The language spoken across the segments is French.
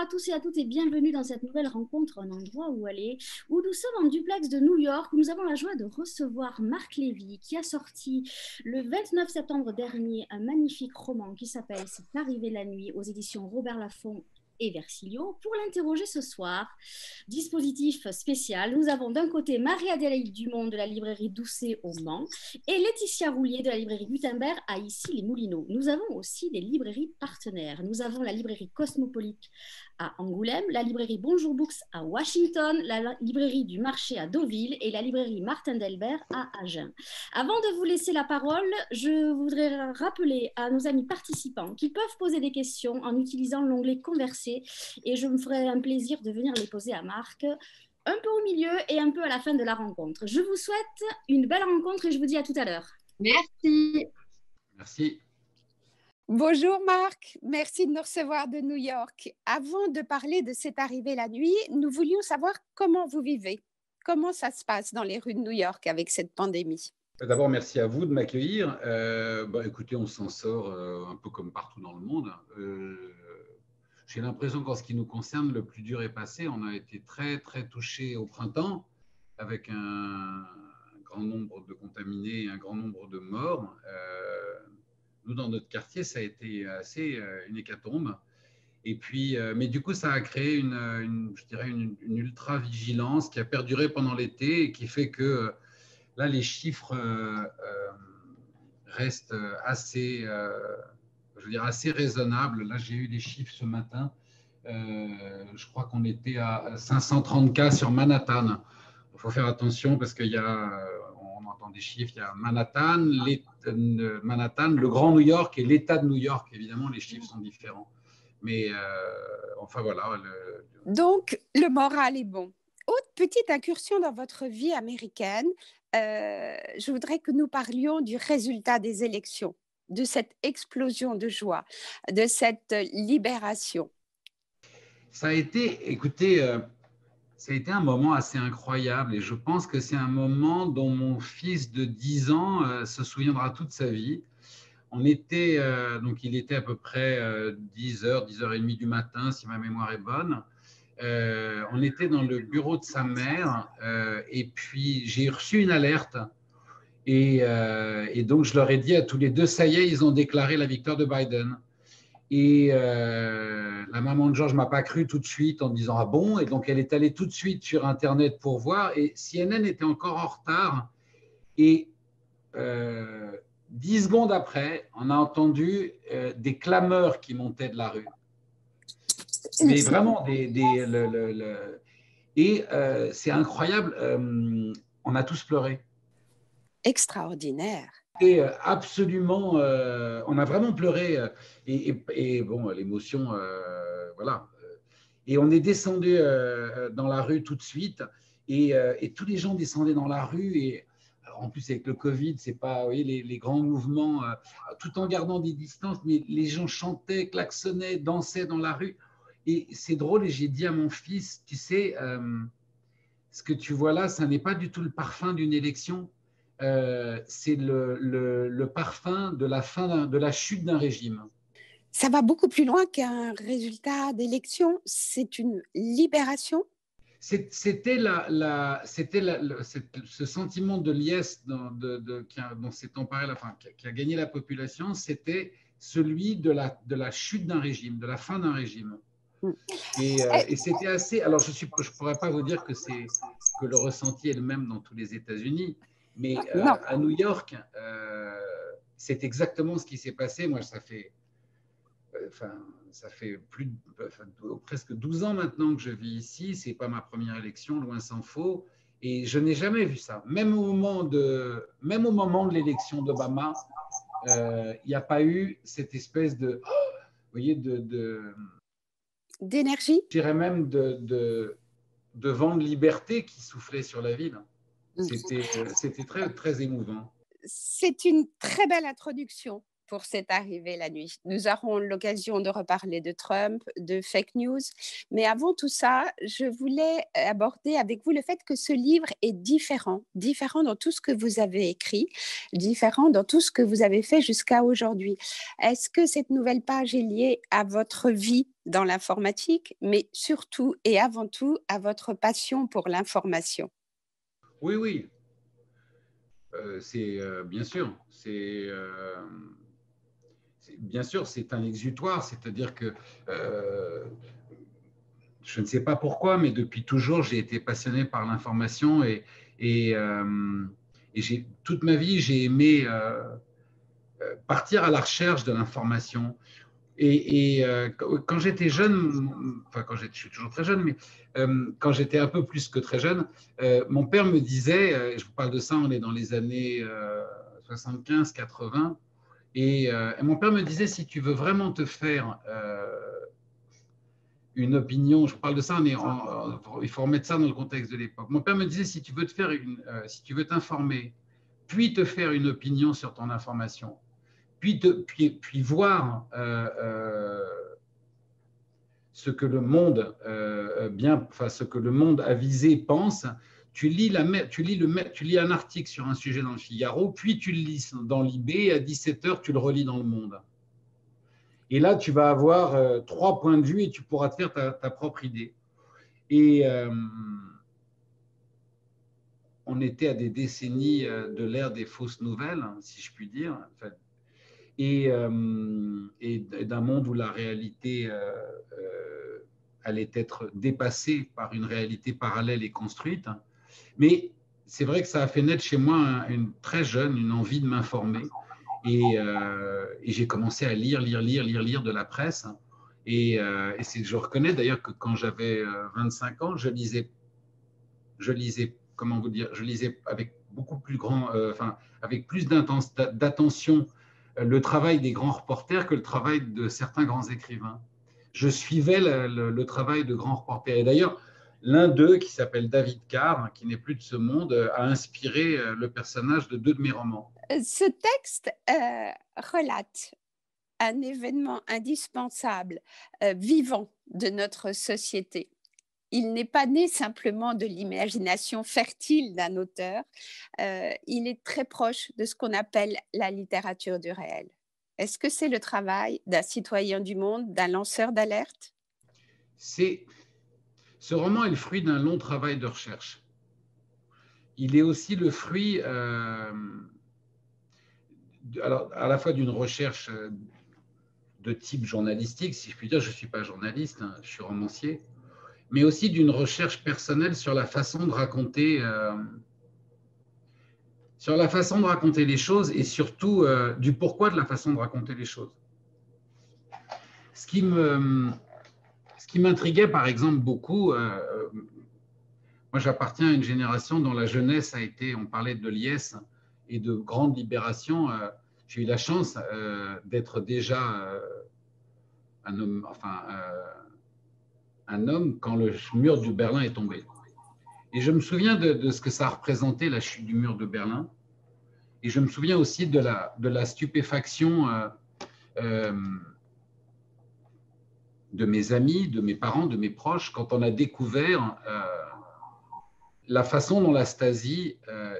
tous et à toutes et bienvenue dans cette nouvelle rencontre, un endroit où aller, où nous sommes en duplex de New York, où nous avons la joie de recevoir Marc Lévy qui a sorti le 29 septembre dernier un magnifique roman qui s'appelle C'est arrivé la nuit aux éditions Robert Laffont et Versilio. Pour l'interroger ce soir, dispositif spécial, nous avons d'un côté Marie-Adélaïde Dumont de la librairie Doucet au Mans et Laetitia Roulier de la librairie Gutenberg à Issy-les-Moulineaux. Nous avons aussi des librairies partenaires. Nous avons la librairie Cosmopolite à Angoulême, la librairie Bonjour Books à Washington, la librairie du Marché à Deauville et la librairie Martin Delbert à Agen. Avant de vous laisser la parole, je voudrais rappeler à nos amis participants qu'ils peuvent poser des questions en utilisant l'onglet Converser et je me ferai un plaisir de venir les poser à Marc un peu au milieu et un peu à la fin de la rencontre. Je vous souhaite une belle rencontre et je vous dis à tout à l'heure. Merci. Merci. Bonjour Marc, merci de nous recevoir de New York. Avant de parler de C'est arrivé la nuit, nous voulions savoir comment vous vivez. Comment ça se passe dans les rues de New York avec cette pandémie? D'abord, merci à vous de m'accueillir. Écoutez, on s'en sort un peu comme partout dans le monde. J'ai l'impression qu'en ce qui nous concerne, le plus dur est passé. On a été très, très touchés au printemps avec un grand nombre de contaminés et un grand nombre de morts. Nous, dans notre quartier, ça a été assez une hécatombe. Et puis, mais du coup, ça a créé je dirais une ultra-vigilance qui a perduré pendant l'été et qui fait que là, les chiffres restent assez, je veux dire, assez raisonnables. Là, j'ai eu des chiffres ce matin. Je crois qu'on était à 530 cas sur Manhattan. Il faut faire attention parce qu'il y a, on entend des chiffres, il y a Manhattan, le Grand New York et l'État de New York. Évidemment, les chiffres sont différents. Mais enfin, voilà. Donc, le moral est bon. Autre petite incursion dans votre vie américaine, je voudrais que nous parlions du résultat des élections, de cette explosion de joie, de cette libération. Ça a été, écoutez, ça a été un moment assez incroyable et je pense que c'est un moment dont mon fils de 10 ans se souviendra toute sa vie. On était, donc il était à peu près 10h, 10h30 du matin, si ma mémoire est bonne. On était dans le bureau de sa mère et puis j'ai reçu une alerte et donc je leur ai dit à tous les deux, ça y est, ils ont déclaré la victoire de Biden. Et la maman de George ne m'a pas cru tout de suite en me disant « Ah bon ?» Et donc, elle est allée tout de suite sur Internet pour voir. Et CNN était encore en retard. Et 10 secondes après, on a entendu des clameurs qui montaient de la rue. Mais vraiment, et c'est incroyable. On a tous pleuré. Extraordinaire. Et absolument, on a vraiment pleuré et bon, l'émotion, voilà. Et on est descendu dans la rue tout de suite et tous les gens descendaient dans la rue et alors, en plus avec le Covid, c'est pas, vous voyez, les grands mouvements, tout en gardant des distances, mais les gens chantaient, klaxonnaient, dansaient dans la rue et c'est drôle et j'ai dit à mon fils, tu sais, ce que tu vois là, ça n'est pas du tout le parfum d'une élection. C'est le parfum de la fin de la chute d'un régime. Ça va beaucoup plus loin qu'un résultat d'élection. C'est une libération. C'était ce sentiment de liesse dont s'est emparé qui a gagné la population, c'était celui de la chute d'un régime, de la fin d'un régime. Et c'était assez. Alors, je ne pourrais pas vous dire que le ressenti est le même dans tous les États-Unis, mais à New York, c'est exactement ce qui s'est passé. Moi, ça fait presque 12 ans maintenant que je vis ici. Ce n'est pas ma première élection, loin s'en faut. Et je n'ai jamais vu ça. Même au moment de l'élection d'Obama, il n'y a pas eu cette espèce de, vous voyez, d'énergie, je dirais même de vent de liberté qui soufflait sur la ville. C'était très, très émouvant. C'est une très belle introduction pour cette arrivée la nuit. Nous aurons l'occasion de reparler de Trump, de fake news. Mais avant tout ça, je voulais aborder avec vous le fait que ce livre est différent dans tout ce que vous avez écrit, différent dans tout ce que vous avez fait jusqu'à aujourd'hui. Est-ce que cette nouvelle page est liée à votre vie dans l'informatique, mais surtout et avant tout à votre passion pour l'information? Oui, oui. Bien sûr, bien sûr, c'est un exutoire, c'est-à-dire que je ne sais pas pourquoi, mais depuis toujours, j'ai été passionné par l'information et, toute ma vie, j'ai aimé partir à la recherche de l'information. Quand j'étais jeune, enfin je suis toujours très jeune, mais quand j'étais un peu plus que très jeune, mon père me disait, je vous parle de ça, on est dans les années 75-80, et mon père me disait, si tu veux vraiment te faire une opinion, je vous parle de ça, il faut remettre ça dans le contexte de l'époque. Mon père me disait, si tu veux si tu veux t'informer, puis te faire une opinion sur ton information, puis voir ce que le monde ce que le monde avisé pense. Tu lis un article sur un sujet dans le Figaro, puis tu le lis dans l'IB, et à 17h, tu le relis dans le Monde. Et là, tu vas avoir 3 points de vue et tu pourras te faire ta propre idée. Et on était à des décennies de l'ère des fausses nouvelles, si je puis dire, et d'un monde où la réalité allait être dépassée par une réalité parallèle et construite. Mais c'est vrai que ça a fait naître chez moi très jeune une envie de m'informer. Et j'ai commencé à lire de la presse. Et je reconnais d'ailleurs que quand j'avais 25 ans, je lisais, comment vous dire, je lisais avec beaucoup plus avec plus d'attention le travail des grands reporters que le travail de certains grands écrivains. Je suivais le travail de grands reporters. Et d'ailleurs, l'un d'eux, qui s'appelle David Carr, qui n'est plus de ce monde, a inspiré le personnage de 2 de mes romans. Ce texte relate un événement indispensable, vivant de notre société. Il n'est pas né simplement de l'imagination fertile d'un auteur, il est très proche de ce qu'on appelle la littérature du réel. Est-ce que c'est le travail d'un citoyen du monde, d'un lanceur d'alerte? Ce roman est le fruit d'un long travail de recherche. Il est aussi le fruit alors, à la fois d'une recherche de type journalistique, si je puis dire. Je ne suis pas journaliste, hein, je suis romancier, mais aussi d'une recherche personnelle sur la façon de raconter les choses, et surtout du pourquoi de la façon de raconter les choses. Ce qui m'intriguait, par exemple, beaucoup, moi j'appartiens à une génération dont la jeunesse a été, on parlait de liesse et de grande libération. J'ai eu la chance d'être déjà un homme quand le mur de Berlin est tombé. Et je me souviens de ce que ça représentait, la chute du mur de Berlin. Et je me souviens aussi de la stupéfaction de mes amis, de mes parents, de mes proches, quand on a découvert la façon dont la Stasi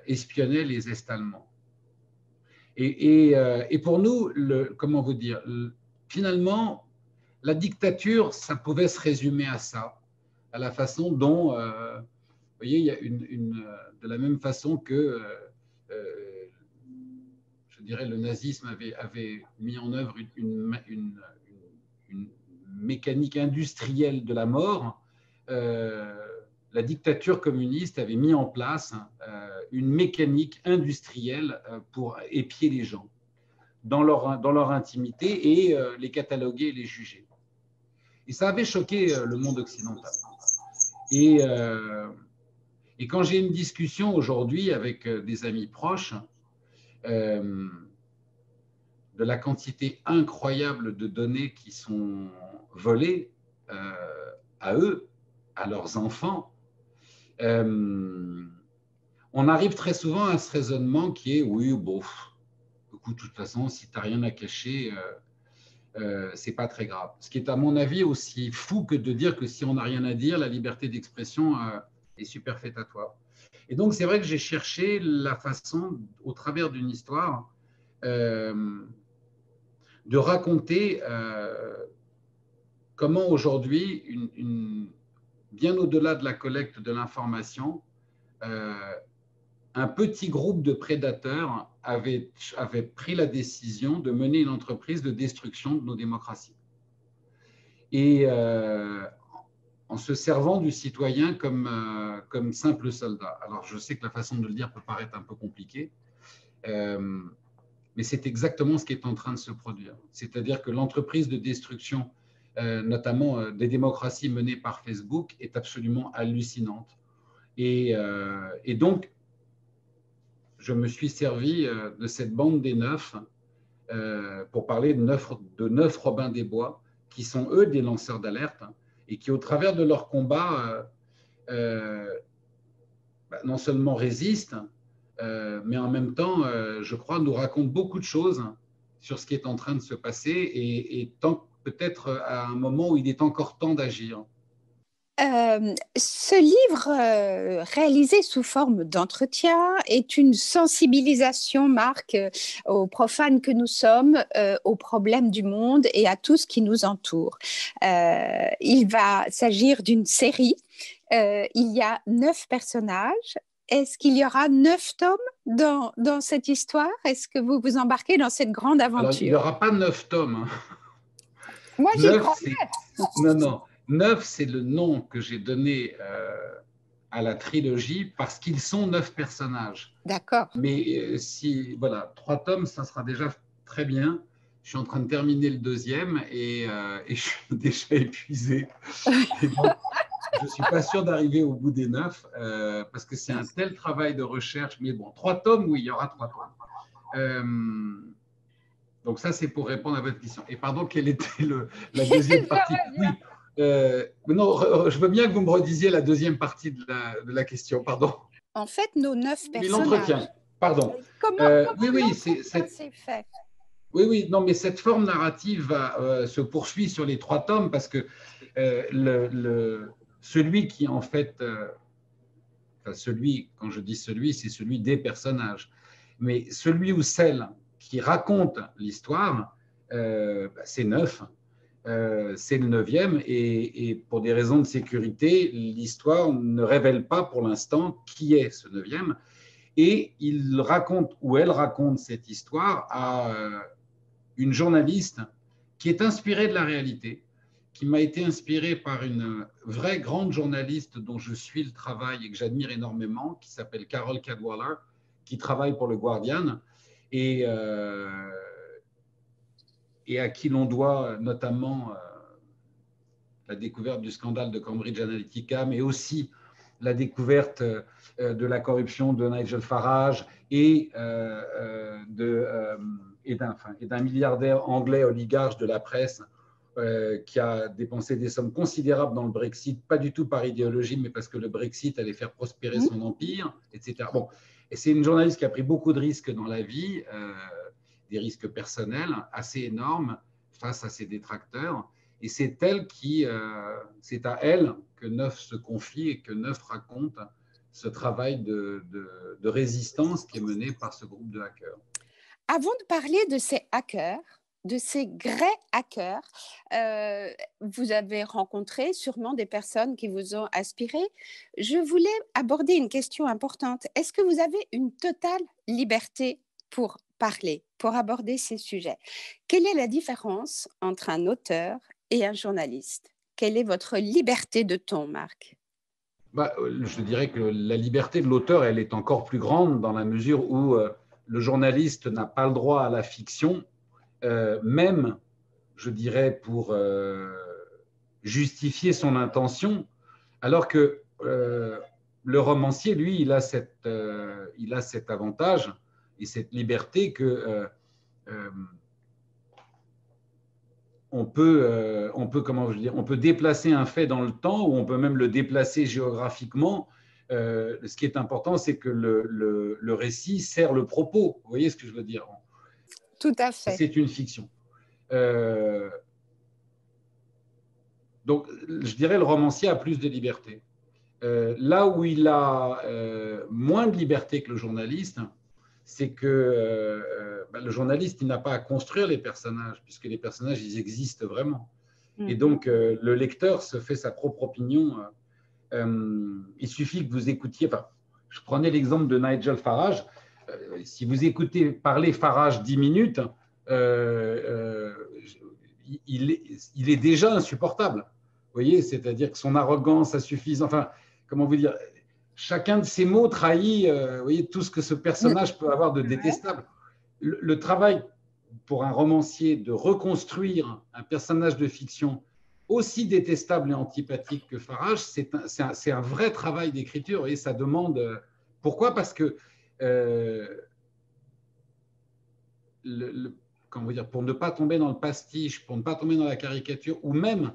espionnait les Est-Allemands. Et pour nous, comment vous dire, finalement, la dictature, ça pouvait se résumer à ça, à la façon dont, vous voyez, il y a de la même façon que, je dirais, le nazisme avait mis en œuvre une mécanique industrielle de la mort, la dictature communiste avait mis en place une mécanique industrielle pour épier les gens dans leur intimité et les cataloguer et les juger. Et ça avait choqué le monde occidental. Et quand j'ai une discussion aujourd'hui avec des amis proches, de la quantité incroyable de données qui sont volées à eux, à leurs enfants, on arrive très souvent à ce raisonnement qui est oui, bon, coup, de toute façon, si tu n'as rien à cacher, c'est pas très grave. Ce qui est, à mon avis, aussi fou que de dire que si on n'a rien à dire, la liberté d'expression est superfétatoire. Et donc, c'est vrai que j'ai cherché la façon, au travers d'une histoire, de raconter comment aujourd'hui, bien au-delà de la collecte de l'information, un petit groupe de prédateurs avait pris la décision de mener une entreprise de destruction de nos démocraties. Et en se servant du citoyen comme simple soldat. Alors, je sais que la façon de le dire peut paraître un peu compliquée, mais c'est exactement ce qui est en train de se produire. C'est-à-dire que l'entreprise de destruction, notamment des démocraties menées par Facebook, est absolument hallucinante. Et donc, je me suis servi de cette bande des neufs pour parler de neuf Robins des Bois, qui sont eux des lanceurs d'alerte et qui, au travers de leur combat, non seulement résistent, mais en même temps, je crois, nous racontent beaucoup de choses sur ce qui est en train de se passer et peut-être à un moment où il est encore temps d'agir. Ce livre, réalisé sous forme d'entretien, est une sensibilisation, Marc, aux profanes que nous sommes, aux problèmes du monde et à tout ce qui nous entoure. Il va s'agir d'une série. Il y a 9 personnages. Est-ce qu'il y aura 9 tomes dans cette histoire? Est-ce que vous vous embarquez dans cette grande aventure? Alors, il n'y aura pas 9 tomes. Moi, j'y crois. Non. 9, c'est le nom que j'ai donné à la trilogie parce qu'ils sont 9 personnages. D'accord. Mais voilà, 3 tomes, ça sera déjà très bien. Je suis en train de terminer le deuxième et je suis déjà épuisé. Et donc, je ne suis pas sûr d'arriver au bout des 9 parce que c'est un tel travail de recherche. Mais bon, 3 tomes, oui, il y aura 3 tomes. Donc ça, c'est pour répondre à votre question. Et pardon, quelle était la deuxième partie? Oui. Non, je veux bien que vous me redisiez la deuxième partie de la question, pardon. En fait, nos 9 personnages. L'entretien, pardon. Comment oui, c'est fait? Oui, non, mais cette forme narrative se poursuit sur les 3 tomes parce que celui qui, en fait, quand je dis celui, c'est celui des personnages, mais celui ou celle qui raconte l'histoire, c'est 9. C'est le 9e et pour des raisons de sécurité, l'histoire ne révèle pas pour l'instant qui est ce 9e et il raconte ou elle raconte cette histoire à une journaliste qui est inspirée de la réalité, qui m'a été inspirée par une vraie grande journaliste dont je suis le travail et que j'admire énormément, qui s'appelle Carol Cadwallader, qui travaille pour le Guardian et à qui l'on doit notamment la découverte du scandale de Cambridge Analytica, mais aussi la découverte de la corruption de Nigel Farage et d'un milliardaire anglais oligarque de la presse qui a dépensé des sommes considérables dans le Brexit, pas du tout par idéologie, mais parce que le Brexit allait faire prospérer son empire, etc. Bon, et c'est une journaliste qui a pris beaucoup de risques dans la vie, des risques personnels assez énormes face à ses détracteurs. Et c'est c'est à elle que Neuf se confie et que Neuf raconte ce travail de résistance qui est mené par ce groupe de hackers. Avant de parler de ces hackers, de ces vrais hackers, vous avez rencontré sûrement des personnes qui vous ont inspiré. Je voulais aborder une question importante. Est-ce que vous avez une totale liberté pour parler, pour aborder ces sujets? Quelle est la différence entre un auteur et un journaliste? Quelle est votre liberté de ton, Marc? Je dirais que la liberté de l'auteur, elle est encore plus grande dans la mesure où le journaliste n'a pas le droit à la fiction, même, je dirais, pour justifier son intention, alors que le romancier, lui, il a cet avantage et cette liberté que on peut, on peut déplacer un fait dans le temps ou on peut même le déplacer géographiquement. Ce qui est important, c'est que le récit sert le propos. Vous voyez ce que je veux dire? Tout à fait. C'est une fiction. Donc, je dirais le romancier a plus de liberté. Là où il a moins de liberté que le journaliste, c'est que le journaliste, il n'a pas à construire les personnages, puisque les personnages, ils existent vraiment. Et donc, le lecteur se fait sa propre opinion. Il suffit que vous écoutiez, enfin, je prenais l'exemple de Nigel Farage. Si vous écoutez parler Farage 10 minutes, il est déjà insupportable. Vous voyez, c'est-à-dire que son arrogance, sa suffisance, enfin, comment vous dire, chacun de ses mots trahit, vous voyez, tout ce que ce personnage peut avoir de détestable. Le travail pour un romancier de reconstruire un personnage de fiction aussi détestable et antipathique que Farage, c'est un vrai travail d'écriture et ça demande. Pourquoi? Parce que comment vous dire, pour ne pas tomber dans le pastiche, pour ne pas tomber dans la caricature, ou même,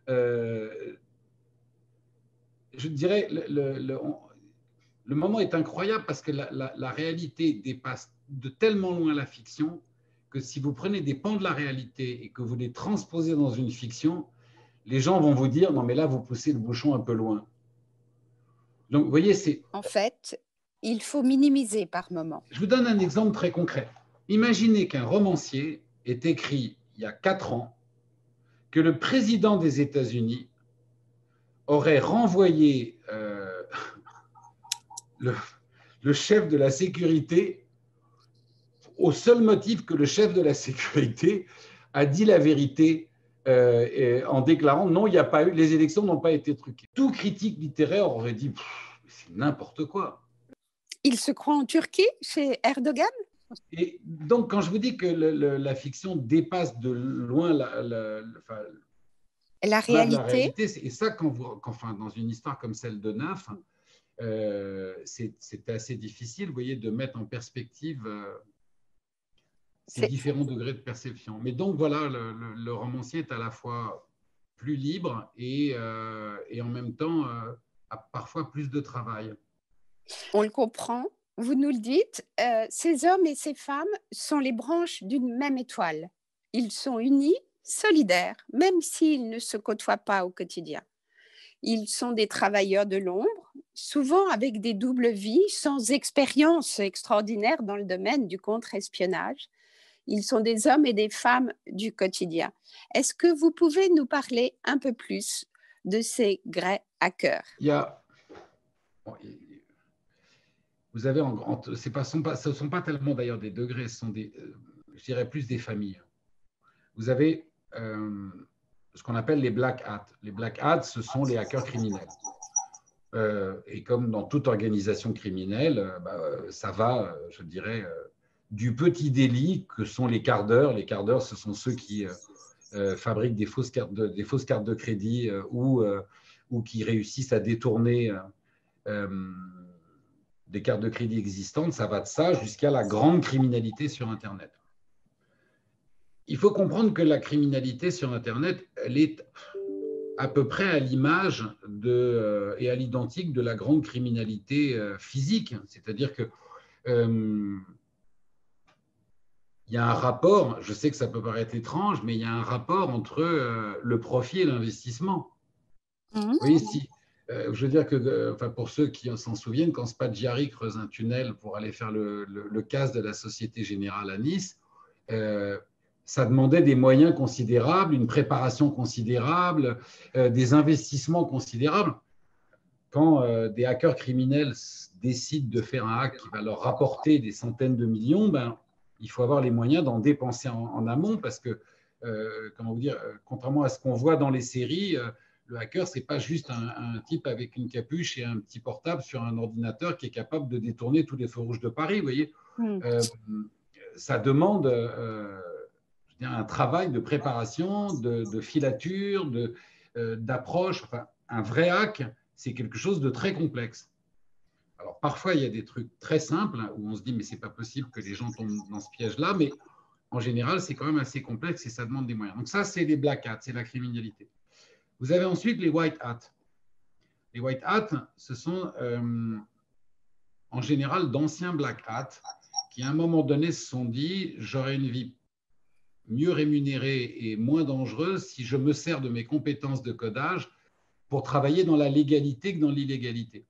je dirais, le moment est incroyable parce que la réalité dépasse de tellement loin la fiction que si vous prenez des pans de la réalité et que vous les transposez dans une fiction, les gens vont vous dire « Non, mais là, vous poussez le bouchon un peu loin ». Donc, vous voyez, c'est… En fait, il faut minimiser par moment. Je vous donne un exemple très concret. Imaginez qu'un romancier ait écrit, il y a 4 ans, que le président des États-Unis aurait renvoyé le chef de la sécurité au seul motif que le chef de la sécurité a dit la vérité en déclarant non, il n'y a pas eu, les élections n'ont pas été truquées. Tout critique littéraire aurait dit c'est n'importe quoi. Il se croit en Turquie chez Erdogan? Et donc, quand je vous dis que la fiction dépasse de loin la réalité, et ça, enfin, dans une histoire comme celle de Neuf, c'est assez difficile, vous voyez, de mettre en perspective ces différents degrés de perception. Mais donc, voilà, le romancier est à la fois plus libre et en même temps a parfois plus de travail. On le comprend, vous nous le dites, ces hommes et ces femmes sont les branches d'une même étoile. Ils sont unis, solidaires, même s'ils ne se côtoient pas au quotidien. Ils sont des travailleurs de l'ombre, souvent avec des doubles vies, sans expérience extraordinaire dans le domaine du contre-espionnage. Ils sont des hommes et des femmes du quotidien. Est-ce que vous pouvez nous parler un peu plus de ces Grey hackers? Vous avez, ce ne sont pas tellement d'ailleurs des degrés, ce sont je dirais plus des familles. Vous avez ce qu'on appelle les black hats. Les black hats, ce sont les hackers criminels. Et comme dans toute organisation criminelle, ça va, je dirais, du petit délit que sont les cardeurs. Les cardeurs, ce sont ceux qui fabriquent des fausses cartes de crédit ou qui réussissent à détourner des cartes de crédit existantes. Ça va de ça jusqu'à la grande criminalité sur Internet. Il faut comprendre que la criminalité sur Internet, elle est à peu près à l'image et à l'identique de la grande criminalité physique. C'est-à-dire que il y a un rapport, je sais que ça peut paraître étrange, mais il y a un rapport entre le profit et l'investissement. Vous voyez, je veux dire que, pour ceux qui s'en souviennent, quand Spaggiari creuse un tunnel pour aller faire le casse de la Société Générale à Nice, ça demandait des moyens considérables, une préparation considérable, des investissements considérables. Quand des hackers criminels décident de faire un hack qui va leur rapporter des centaines de millions, il faut avoir les moyens d'en dépenser en amont parce que, comment vous dire, contrairement à ce qu'on voit dans les séries, le hacker, ce n'est pas juste un type avec une capuche et un petit portable sur un ordinateur qui est capable de détourner tous les feux rouges de Paris. Vous voyez, ça demande un travail de préparation, de filature, d'approche. Enfin, un vrai hack, c'est quelque chose de très complexe. Alors, parfois, il y a des trucs très simples où on se dit, mais ce n'est pas possible que les gens tombent dans ce piège-là, mais en général, c'est quand même assez complexe et ça demande des moyens. Donc ça, c'est les black hats, c'est la criminalité. Vous avez ensuite les white hats. Les white hats, ce sont en général d'anciens black hats qui, à un moment donné, se sont dit « j'aurai une vie mieux rémunérée et moins dangereuse si je me sers de mes compétences de codage pour travailler dans la légalité que dans l'illégalité ».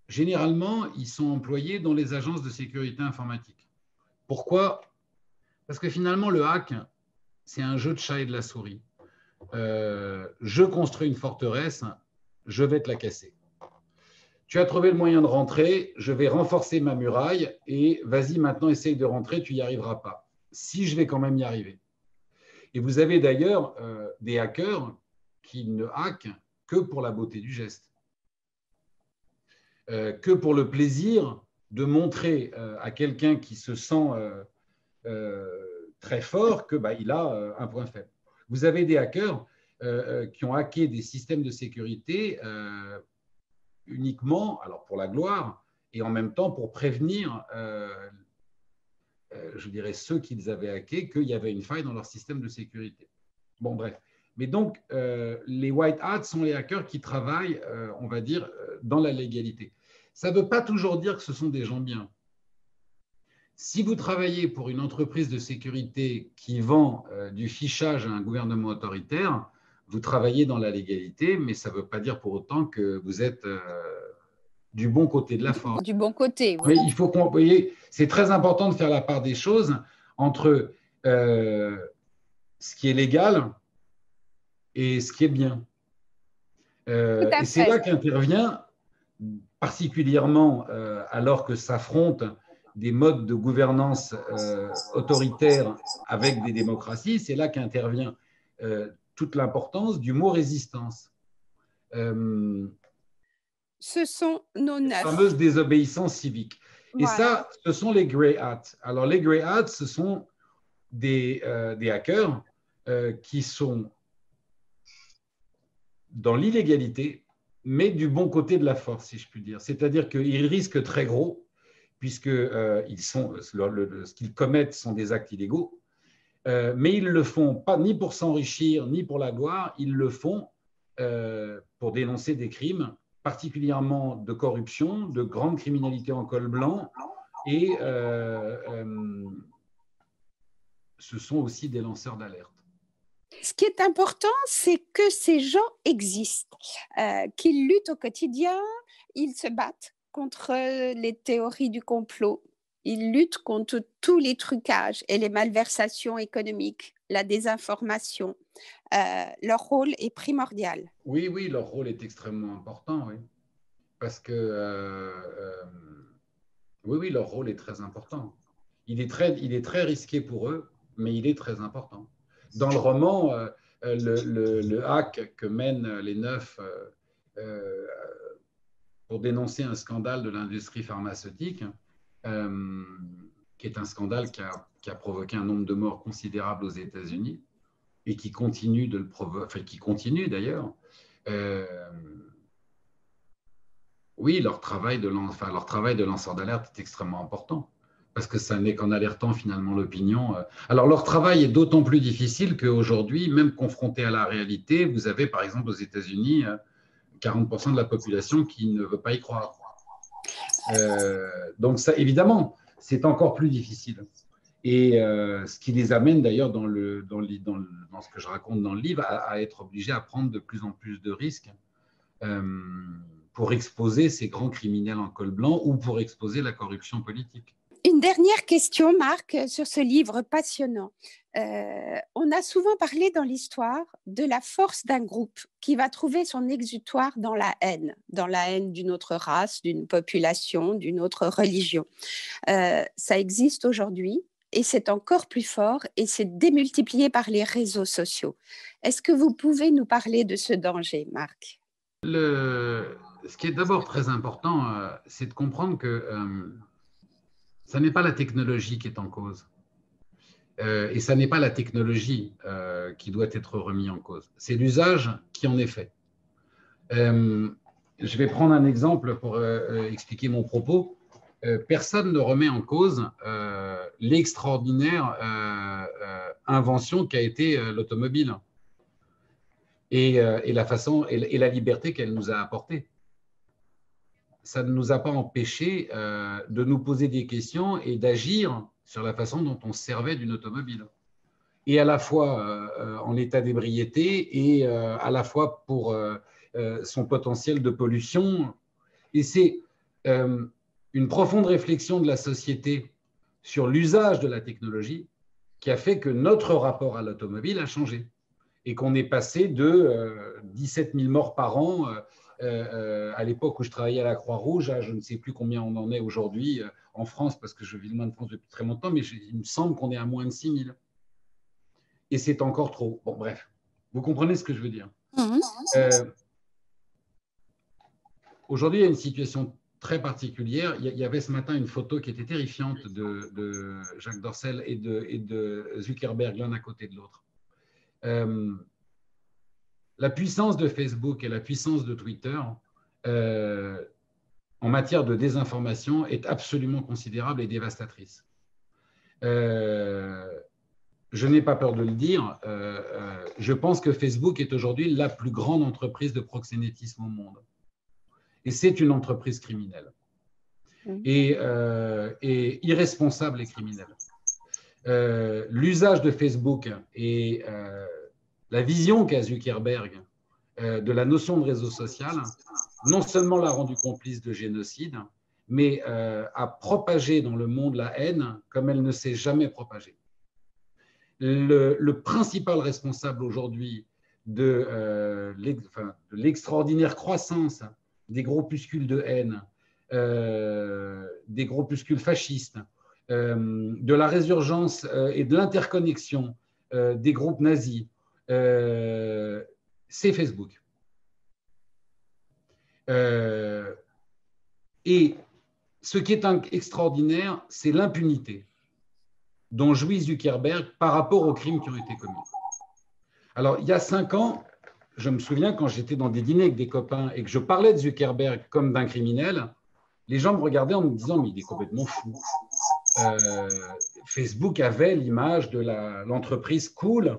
Généralement, ils sont employés dans les agences de sécurité informatique. Pourquoi? Parce que finalement, le hack, c'est un jeu de chat et de la souris. Je construis une forteresse, je vais te la casser. Tu as trouvé le moyen de rentrer, je vais renforcer ma muraille et vas-y, maintenant, essaye de rentrer, tu n'y arriveras pas. Si je vais quand même y arriver. Et vous avez d'ailleurs des hackers qui ne hackent que pour la beauté du geste. Que pour le plaisir de montrer à quelqu'un qui se sent très fort que il a un point faible. Vous avez des hackers qui ont hacké des systèmes de sécurité uniquement, alors pour la gloire, et en même temps pour prévenir, je dirais, ceux qu'ils avaient hackés qu'il y avait une faille dans leur système de sécurité. Bon, bref. Mais donc, les white hats sont les hackers qui travaillent, on va dire, dans la légalité. Ça ne veut pas toujours dire que ce sont des gens bien. Si vous travaillez pour une entreprise de sécurité qui vend du fichage à un gouvernement autoritaire, vous travaillez dans la légalité, mais ça ne veut pas dire pour autant que vous êtes du bon côté de la force. Du bon côté, oui. Mais il faut qu'on, vous voyez, c'est très important de faire la part des choses entre ce qui est légal et ce qui est bien. Et c'est là qu'intervient, particulièrement alors que s'affrontent des modes de gouvernance autoritaires avec des démocraties, c'est là qu'intervient toute l'importance du mot résistance. Ce sont nos neufs. La fameuse désobéissance civique. Voilà. Et ça, ce sont les grey hats. Alors, les grey hats, ce sont des hackers qui sont dans l'illégalité, mais du bon côté de la force, si je puis dire. C'est-à-dire qu'ils risquent très gros, puisque ce qu'ils commettent sont des actes illégaux, mais ils ne le font pas ni pour s'enrichir, ni pour la gloire, ils le font pour dénoncer des crimes, particulièrement de corruption, de grande criminalité en col blanc, et ce sont aussi des lanceurs d'alerte. Ce qui est important, c'est que ces gens existent, qu'ils luttent au quotidien, ils se battent contre les théories du complot, ils luttent contre tous les trucages et les malversations économiques, la désinformation. Leur rôle est primordial. Oui, oui, leur rôle est extrêmement important, oui. Parce que, oui, leur rôle est très important. Il est très risqué pour eux, mais il est très important. Dans le roman, le hack que mènent les neufs pour dénoncer un scandale de l'industrie pharmaceutique, qui est un scandale qui a provoqué un nombre de morts considérable aux États-Unis et qui continue de le provoquer, enfin qui continue d'ailleurs. Oui, leur travail de lanceur d'alerte est extrêmement important, parce que ça n'est qu'en alertant finalement l'opinion. Alors leur travail est d'autant plus difficile qu'aujourd'hui, même confronté à la réalité, vous avez par exemple aux États-Unis 40% de la population qui ne veut pas y croire. Donc ça, évidemment, c'est encore plus difficile. Et ce qui les amène d'ailleurs dans ce que je raconte dans le livre à être obligés à prendre de plus en plus de risques pour exposer ces grands criminels en col blanc ou pour exposer la corruption politique. Une dernière question, Marc, sur ce livre passionnant. On a souvent parlé dans l'histoire de la force d'un groupe qui va trouver son exutoire dans la haine d'une autre race, d'une population, d'une autre religion. Ça existe aujourd'hui et c'est encore plus fort et c'est démultiplié par les réseaux sociaux. Est-ce que vous pouvez nous parler de ce danger, Marc ? Ce qui est d'abord très important, c'est de comprendre que ce n'est pas la technologie qui est en cause. Et ce n'est pas la technologie qui doit être remise en cause. C'est l'usage qui en est fait. Je vais prendre un exemple pour expliquer mon propos. Personne ne remet en cause l'extraordinaire invention qu'a été l'automobile et la façon et la liberté qu'elle nous a apportée. ça ne nous a pas empêché de nous poser des questions et d'agir sur la façon dont on se servait d'une automobile. Et à la fois en état d'ébriété et à la fois pour son potentiel de pollution. Et c'est une profonde réflexion de la société sur l'usage de la technologie qui a fait que notre rapport à l'automobile a changé et qu'on est passé de 17 000 morts par an à l'époque où je travaillais à la Croix-Rouge, je ne sais plus combien on en est aujourd'hui en France, parce que je vis loin de France depuis très longtemps, mais il me semble qu'on est à moins de 6 000. Et c'est encore trop. Bon, bref, vous comprenez ce que je veux dire. Aujourd'hui, il y a une situation très particulière. Il y avait ce matin une photo qui était terrifiante de Jacques Dorcel et de Zuckerberg, l'un à côté de l'autre. La puissance de Facebook et la puissance de Twitter en matière de désinformation est absolument considérable et dévastatrice. Je n'ai pas peur de le dire, je pense que Facebook est aujourd'hui la plus grande entreprise de proxénétisme au monde. Et c'est une entreprise criminelle. Et irresponsable et criminelle. L'usage de Facebook et la vision qu'a Zuckerberg de la notion de réseau social, non seulement l'a rendu complice de génocide, mais a propagé dans le monde la haine comme elle ne s'est jamais propagée. Le principal responsable aujourd'hui de l'extraordinaire croissance des groupuscules de haine, des groupuscules fascistes, de la résurgence et de l'interconnexion des groupes nazis, c'est Facebook. Et ce qui est extraordinaire, c'est l'impunité dont jouit Zuckerberg par rapport aux crimes qui ont été commis. Alors, il y a 5 ans, je me souviens quand j'étais dans des dîners avec des copains et que je parlais de Zuckerberg comme d'un criminel, les gens me regardaient en me disant « mais il est complètement fou ». Facebook avait l'image de l'entreprise cool.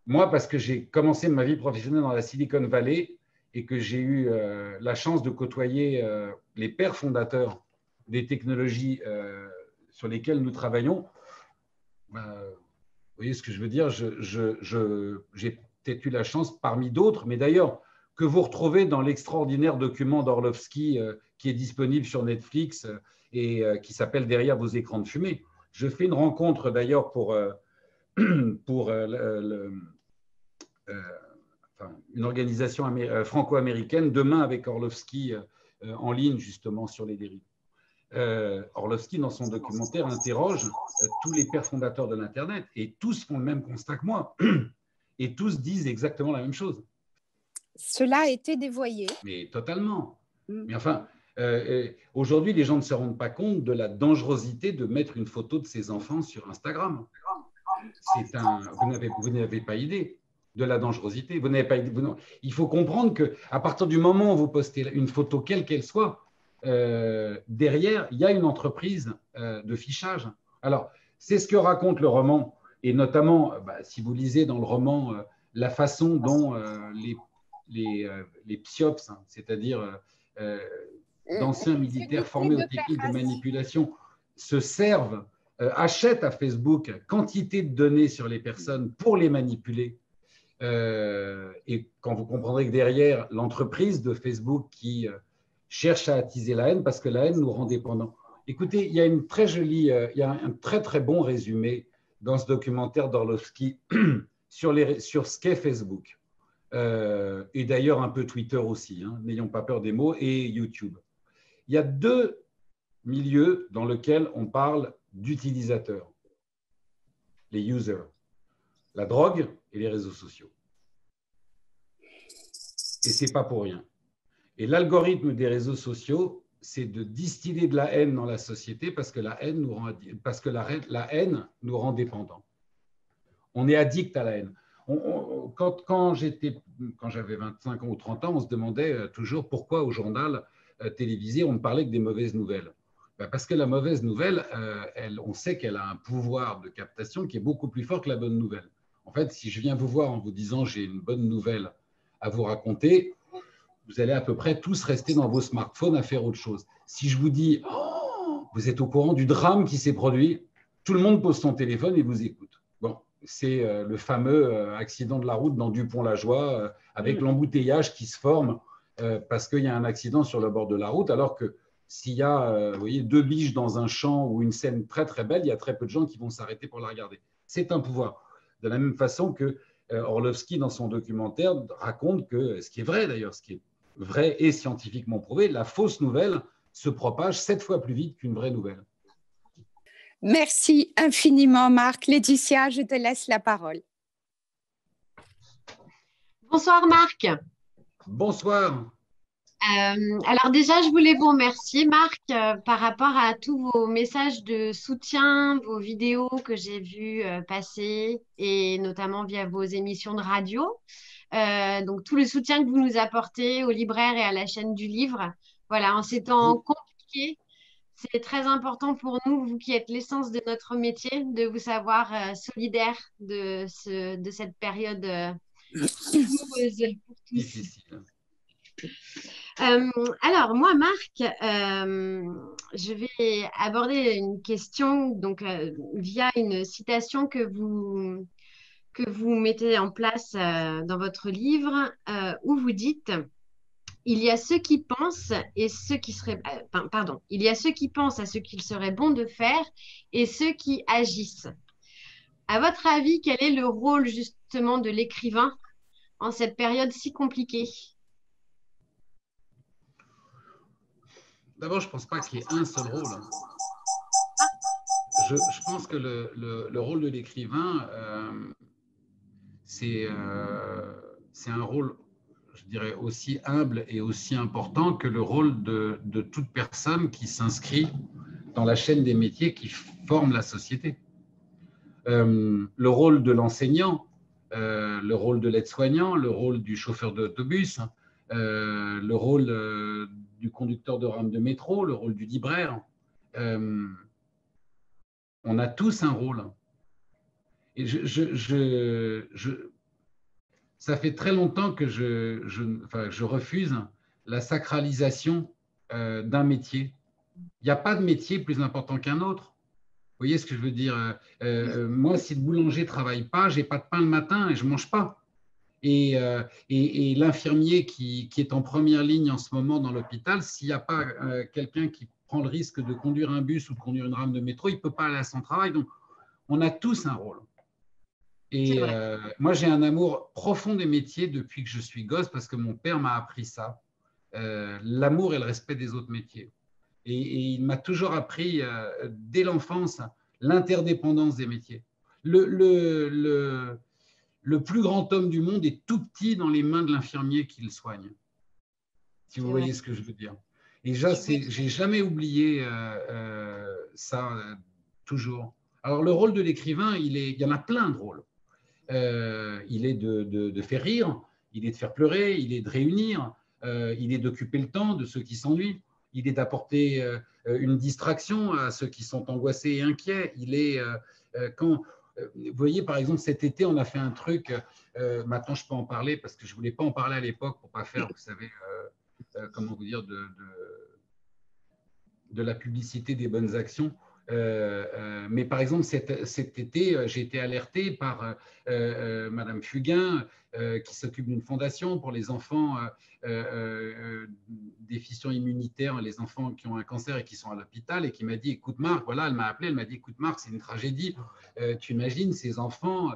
Moi, parce que j'ai commencé ma vie professionnelle dans la Silicon Valley et que j'ai eu la chance de côtoyer les pères fondateurs des technologies sur lesquelles nous travaillons, vous voyez ce que je veux dire, j'ai peut-être eu la chance parmi d'autres, mais d'ailleurs, que vous retrouvez dans l'extraordinaire document d'Orlovsky qui est disponible sur Netflix et qui s'appelle « Derrière vos écrans de fumée ». Je fais une rencontre d'ailleurs pour une organisation franco-américaine demain avec Orlovsky en ligne justement sur les dérives. Orlovsky, dans son documentaire, interroge tous les pères fondateurs de l'Internet et tous font le même constat que moi et tous disent exactement la même chose. Cela a été dévoyé. Mais totalement. Mais enfin, aujourd'hui, les gens ne se rendent pas compte de la dangerosité de mettre une photo de ses enfants sur Instagram. Vous n'avez pas idée de la dangerosité. Vous n'avez pas idée, il faut comprendre qu'à partir du moment où vous postez une photo, quelle qu'elle soit, derrière, il y a une entreprise de fichage. Alors, c'est ce que raconte le roman, et notamment, si vous lisez dans le roman la façon dont les PSYOPs, c'est-à-dire d'anciens militaires formés aux techniques de manipulation, se servent, achètent à Facebook quantité de données sur les personnes pour les manipuler. Et quand vous comprendrez que derrière, l'entreprise de Facebook qui cherche à attiser la haine parce que la haine nous rend dépendants. Écoutez, il y a une très jolie, il y a un très très bon résumé dans ce documentaire d'Orlovsky sur ce qu'est Facebook. Et d'ailleurs un peu Twitter aussi, hein, n'ayons pas peur des mots, et YouTube. Il y a 2 milieux dans lesquels on parle d'utilisateurs, les users, la drogue et les réseaux sociaux. Et ce n'est pas pour rien. Et l'algorithme des réseaux sociaux, c'est de distiller de la haine dans la société parce que la haine nous rend dépendants. On est addict à la haine. Quand j'avais 25 ans ou 30 ans, on se demandait toujours pourquoi au journal télévisé, on ne parlait que des mauvaises nouvelles. Parce que la mauvaise nouvelle, on sait qu'elle a un pouvoir de captation qui est beaucoup plus fort que la bonne nouvelle. En fait, si je viens vous voir en vous disant j'ai une bonne nouvelle à vous raconter, vous allez à peu près tous rester dans vos smartphones à faire autre chose. Si je vous dis, oh, vous êtes au courant du drame qui s'est produit, tout le monde pose son téléphone et vous écoute. Bon, c'est le fameux accident de la route dans Dupont-la-Joie avec l'embouteillage qui se forme parce qu'il y a un accident sur le bord de la route, alors que s'il y a vous voyez, 2 biches dans un champ ou une scène très très belle, il y a très peu de gens qui vont s'arrêter pour la regarder. C'est un pouvoir. De la même façon que Orlovsky, dans son documentaire, raconte que, ce qui est vrai d'ailleurs, ce qui est vrai et scientifiquement prouvé, la fausse nouvelle se propage 7 fois plus vite qu'une vraie nouvelle. Merci infiniment, Marc. Laetitia, je te laisse la parole. Bonsoir, Marc. Bonsoir. Alors déjà, je voulais vous remercier, Marc, par rapport à tous vos messages de soutien, vos vidéos que j'ai vues passer, et notamment via vos émissions de radio. Donc, tout le soutien que vous nous apportez aux libraires et à la chaîne du livre. Voilà, en ces temps compliqués, c'est très important pour nous, vous qui êtes l'essence de notre métier, de vous savoir solidaire de cette période douloureuse pour tous. Difficile. Alors, moi, Marc, je vais aborder une question donc, via une citation que vous mettez en place dans votre livre, où vous dites « Il y a ceux qui pensent et ceux qui seraient… pardon, il y a ceux qui pensent à ce qu'il serait bon de faire et ceux qui agissent. » À votre avis, quel est le rôle justement de l'écrivain en cette période si compliquée ? D'abord, je ne pense pas qu'il y ait un seul rôle. Je pense que le rôle de l'écrivain, c'est un rôle, je dirais, aussi humble et aussi important que le rôle de toute personne qui s'inscrit dans la chaîne des métiers qui forment la société. Le rôle de l'enseignant, le rôle de l'aide-soignant, le rôle du chauffeur d'autobus, le rôle du conducteur de rame de métro, le rôle du libraire. On a tous un rôle. Et ça fait très longtemps que je refuse la sacralisation d'un métier. Il n'y a pas de métier plus important qu'un autre. Vous voyez ce que je veux dire? Moi, si le boulanger ne travaille pas, je n'ai pas de pain le matin et je ne mange pas. Et l'infirmier qui est en première ligne en ce moment dans l'hôpital, s'il n'y a pas quelqu'un qui prend le risque de conduire un bus ou de conduire une rame de métro, il ne peut pas aller à son travail. Donc, on a tous un rôle. Et moi, j'ai un amour profond des métiers depuis que je suis gosse parce que mon père m'a appris ça, l'amour et le respect des autres métiers. Et il m'a toujours appris, dès l'enfance, l'interdépendance des métiers. Le plus grand homme du monde est tout petit dans les mains de l'infirmier qui le soigne, si vous voyez ce que je veux dire. Et j'ai jamais oublié ça, toujours. Alors, le rôle de l'écrivain, il y en a plein de rôles. Il est de faire rire, il est de faire pleurer, il est de réunir, il est d'occuper le temps de ceux qui s'ennuient, il est d'apporter une distraction à ceux qui sont angoissés et inquiets. Il est quand… Vous voyez, par exemple, cet été, on a fait un truc, maintenant je peux en parler parce que je ne voulais pas en parler à l'époque pour ne pas faire, vous savez, comment vous dire, de la publicité des bonnes actions. Mais par exemple, cet été, j'ai été alerté par Madame Fugain, qui s'occupe d'une fondation pour les enfants déficients immunitaires, les enfants qui ont un cancer et qui sont à l'hôpital, et qui m'a dit, écoute Marc, voilà, elle m'a appelé, elle m'a dit, écoute Marc, c'est une tragédie, tu imagines ces enfants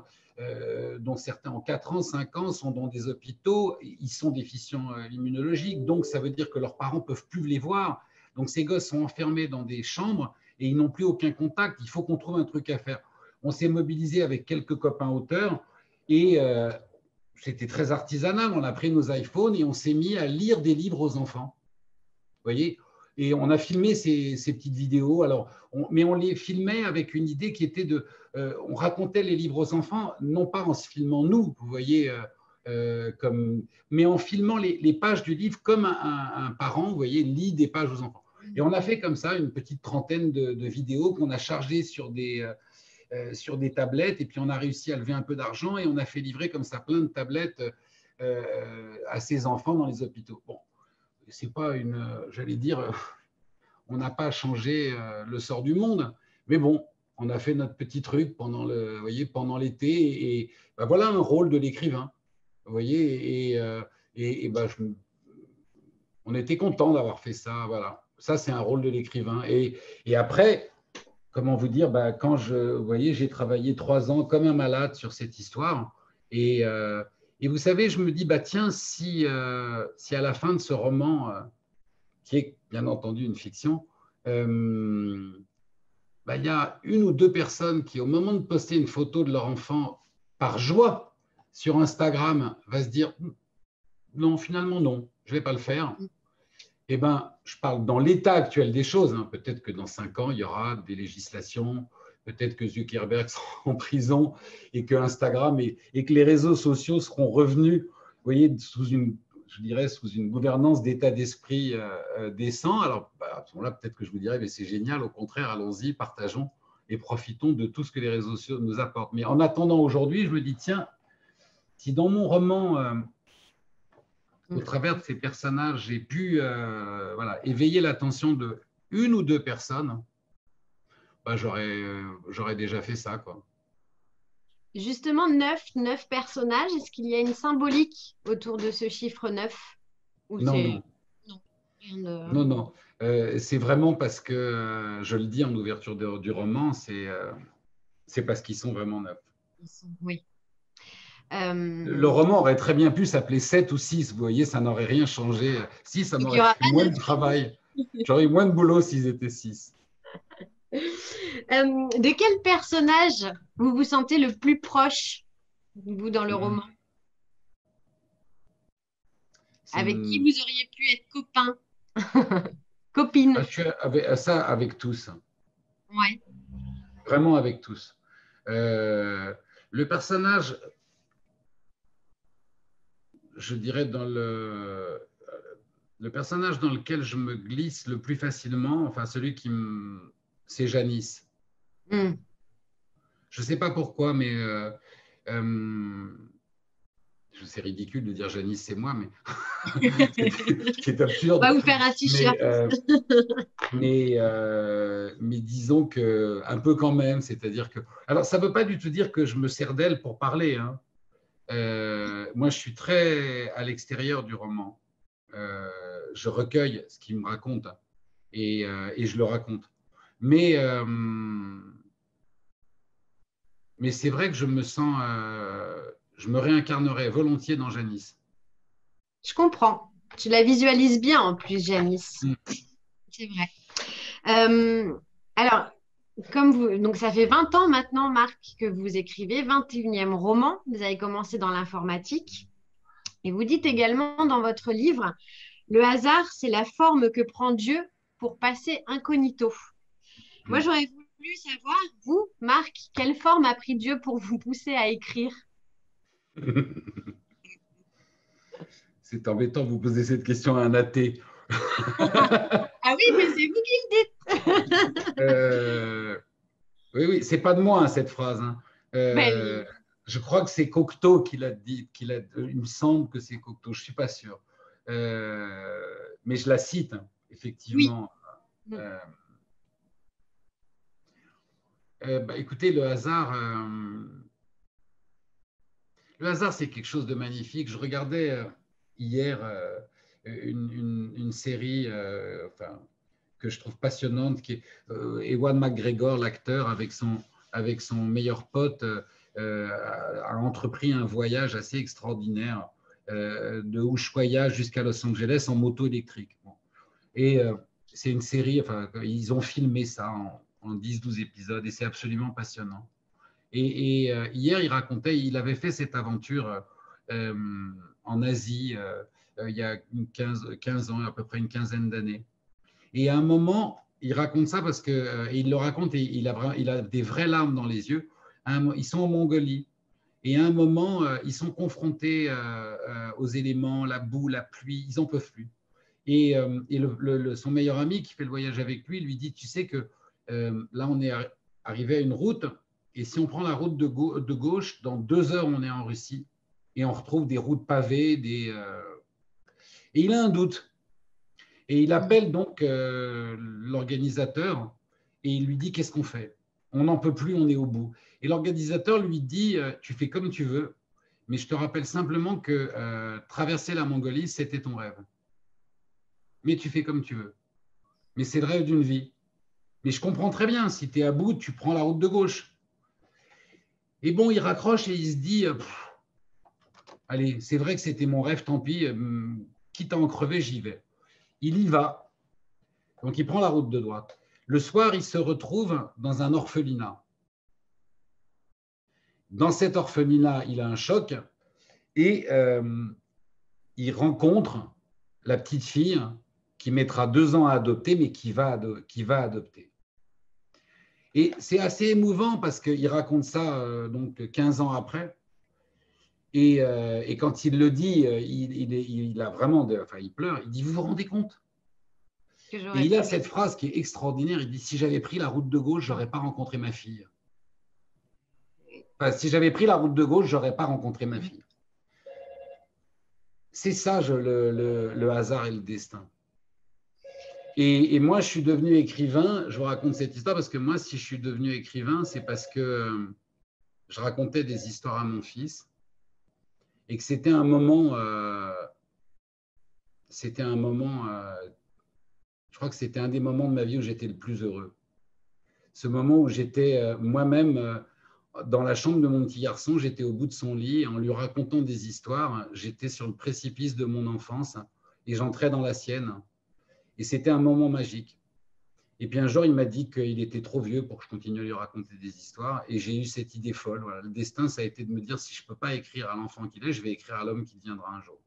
dont certains en 4 ans, 5 ans sont dans des hôpitaux, ils sont déficients immunologiques, donc ça veut dire que leurs parents ne peuvent plus les voir, donc ces gosses sont enfermés dans des chambres et ils n'ont plus aucun contact, il faut qu'on trouve un truc à faire. On s'est mobilisé avec quelques copains auteurs et c'était très artisanal, on a pris nos iPhones et on s'est mis à lire des livres aux enfants. Vous voyez? Et on a filmé ces petites vidéos, mais on les filmait avec une idée qui était on racontait les livres aux enfants, non pas en se filmant nous, vous voyez, mais en filmant les pages du livre comme un parent, vous voyez, lit des pages aux enfants. Et on a fait comme ça une petite trentaine de vidéos qu'on a chargées sur des tablettes, et puis on a réussi à lever un peu d'argent et on a fait livrer comme ça plein de tablettes à ses enfants dans les hôpitaux. Bon, c'est pas j'allais dire, on n'a pas changé le sort du monde, mais bon, on a fait notre petit truc pendant pendant l'été, et ben voilà un rôle de l'écrivain, vous voyez, et ben, on était content d'avoir fait ça, voilà. Ça, c'est un rôle de l'écrivain. Et après, comment vous dire, ben, vous voyez, j'ai travaillé 3 ans comme un malade sur cette histoire, et vous savez, je me dis, bah tiens, si à la fin de ce roman, qui est bien entendu une fiction, bah, y a 1 ou 2 personnes qui, au moment de poster une photo de leur enfant, par joie, sur Instagram, va se dire, non, finalement, non, je ne vais pas le faire. Eh ben, je parle dans l'état actuel des choses. Hein. Peut-être que dans 5 ans, il y aura des législations, peut-être que Zuckerberg sera en prison, et que Instagram et que les réseaux sociaux seront revenus, vous voyez, sous une gouvernance d'état d'esprit décent. Alors, bah, à ce moment-là, peut-être que je vous dirais, mais c'est génial, au contraire, allons-y, partageons et profitons de tout ce que les réseaux sociaux nous apportent. Mais en attendant, aujourd'hui, je me dis, tiens, si dans mon roman, au travers de ces personnages, j'ai pu éveiller l'attention de 1 ou 2 personnes, bah, j'aurais déjà fait ça, quoi. Justement, 9 personnages, est-ce qu'il y a une symbolique autour de ce chiffre 9? Ou Non, c'est... non. Non, rien de... Non, non. C'est vraiment parce que, je le dis en ouverture du roman, c'est parce qu'ils sont vraiment 9. Oui. Le roman aurait très bien pu s'appeler 7 ou 6, vous voyez, ça n'aurait rien changé. Si, ça Donc, il m'aurait y aura fait pas moins de... de travail. J'aurais eu moins de boulot s'ils étaient 6. De quel personnage vous vous sentez le plus proche, vous, dans le roman? Avec qui vous auriez pu être copain? Copine? Je suis avec tous, Ouais. vraiment avec tous. Le personnage, je dirais, le personnage dans lequel je me glisse le plus facilement, enfin celui c'est Janice. Mm. Je ne sais pas pourquoi, mais c'est ridicule de dire Janice, c'est moi, mais c'est absurde. On va vous faire un t-shirt. Mais disons que un peu quand même, c'est-à-dire que. Alors, ça ne veut pas du tout dire que je me sers d'elle pour parler. Hein. Moi, je suis très à l'extérieur du roman. Je recueille ce qu'il me raconte et je le raconte. Mais c'est vrai que je me réincarnerais volontiers dans Janice. Je comprends. Tu la visualises bien en plus, Janice. C'est vrai. Alors, comme vous, donc ça fait 20 ans maintenant, Marc, que vous écrivez, 21e roman. Vous avez commencé dans l'informatique. Et vous dites également dans votre livre, le hasard, c'est la forme que prend Dieu pour passer incognito. Moi, j'aurais voulu savoir, vous, Marc, quelle forme a pris Dieu pour vous pousser à écrire? C'est embêtant de vous poser cette question à un athée. Ah oui, mais c'est vous qui le dites. Oui, oui, c'est pas de moi, hein, cette phrase. Hein. Ben, Je crois que c'est Cocteau qui l'a dit. Il me semble que c'est Cocteau, je ne suis pas sûr. Mais je la cite, hein, effectivement. oui. Écoutez, le hasard, c'est quelque chose de magnifique. Je regardais hier une série que je trouve passionnante, qui est Ewan McGregor, l'acteur, avec son meilleur pote, a entrepris un voyage assez extraordinaire de Ushuaia jusqu'à Los Angeles en moto électrique. Bon. Et c'est une série, enfin, ils ont filmé ça en 10-12 épisodes et c'est absolument passionnant. Et hier, il avait fait cette aventure en Asie il y a 15 ans, à peu près une quinzaine d'années. Et à un moment, il raconte ça parce que il le raconte et il a des vraies larmes dans les yeux. Ils sont en Mongolie et à un moment, ils sont confrontés aux éléments, la boue, la pluie, ils n'en peuvent plus. Et son meilleur ami qui fait le voyage avec lui dit, tu sais que là, on est arrivé à une route et si on prend la route de gauche, dans 2 heures, on est en Russie et on retrouve des routes pavées, et il a un doute. Et il appelle donc l'organisateur et il lui dit qu'est-ce qu'on fait? On n'en peut plus, on est au bout. Et l'organisateur lui dit tu fais comme tu veux, mais je te rappelle simplement que traverser la Mongolie, c'était ton rêve. Mais tu fais comme tu veux. Mais c'est le rêve d'une vie. Mais je comprends très bien, si tu es à bout, tu prends la route de gauche. Et bon, il raccroche et il se dit allez, c'est vrai que c'était mon rêve, tant pis, quitte à en crever, j'y vais. Il y va. Donc, il prend la route de droite. Le soir, il se retrouve dans un orphelinat. Dans cet orphelinat, il a un choc et il rencontre la petite fille qui mettra 2 ans à adopter, mais qui va adopter. Et c'est assez émouvant parce qu'il raconte ça donc 15 ans après. Et quand il le dit, il a vraiment, il pleure. Il dit, vous vous rendez compte? Et il a cette phrase qui est extraordinaire. Il dit, si j'avais pris la route de gauche, je n'aurais pas rencontré ma fille. Enfin, si j'avais pris la route de gauche, je n'aurais pas rencontré ma fille. C'est ça, le hasard et le destin. Et moi, je suis devenu écrivain. Je vous raconte cette histoire parce que moi, si je suis devenu écrivain, c'est parce que je racontais des histoires à mon fils et que c'était un moment, je crois que c'était un des moments de ma vie où j'étais le plus heureux. Ce moment où j'étais moi-même dans la chambre de mon petit garçon, j'étais au bout de son lit en lui racontant des histoires. J'étais sur le précipice de mon enfance et j'entrais dans la sienne. Et c'était un moment magique. Et puis un jour, il m'a dit qu'il était trop vieux pour que je continue à lui raconter des histoires. Et j'ai eu cette idée folle. Voilà. Le destin, ça a été de me dire, si je ne peux pas écrire à l'enfant qu'il est, je vais écrire à l'homme qui deviendra un jour.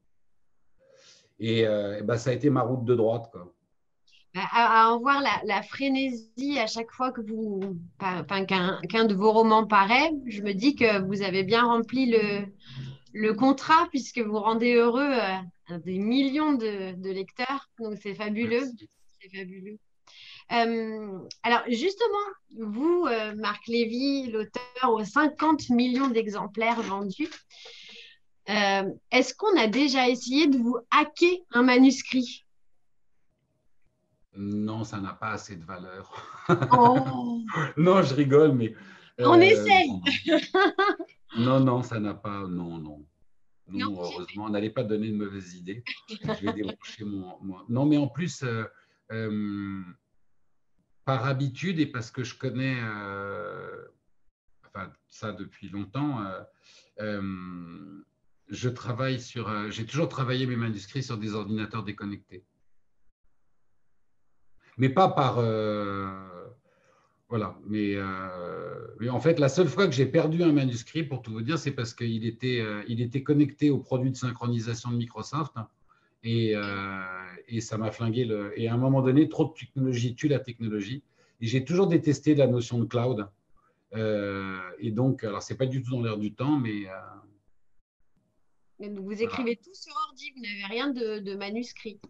Et ça a été ma route de droite, quoi. À en voir la frénésie à chaque fois que qu'un de vos romans paraît, je me dis que vous avez bien rempli le contrat puisque vous rendez heureux des millions de lecteurs. Donc, c'est fabuleux. Merci. C'est fabuleux. Alors, justement, vous, Marc Lévy, l'auteur aux 50 millions d'exemplaires vendus, est-ce qu'on a déjà essayé de vous hacker un manuscrit? Non, ça n'a pas assez de valeur. Oh, Non, je rigole, mais… on essaye. Non, ça n'a pas… Non, Non, heureusement, n'allez pas donner de mauvaises idées. Je vais débrancher mon… Non, mais en plus, par habitude et parce que je connais ça depuis longtemps, je travaille j'ai toujours travaillé mes manuscrits sur des ordinateurs déconnectés. Mais pas par… voilà. Mais en fait, la seule fois que j'ai perdu un manuscrit, pour tout vous dire, c'est parce qu'il était connecté au produit de synchronisation de Microsoft et ça m'a flingué. Et à un moment donné, trop de technologie tue la technologie. Et j'ai toujours détesté la notion de cloud. Et donc, alors, ce n'est pas du tout dans l'air du temps, mais… vous écrivez tout sur ordi, vous n'avez rien de manuscrit.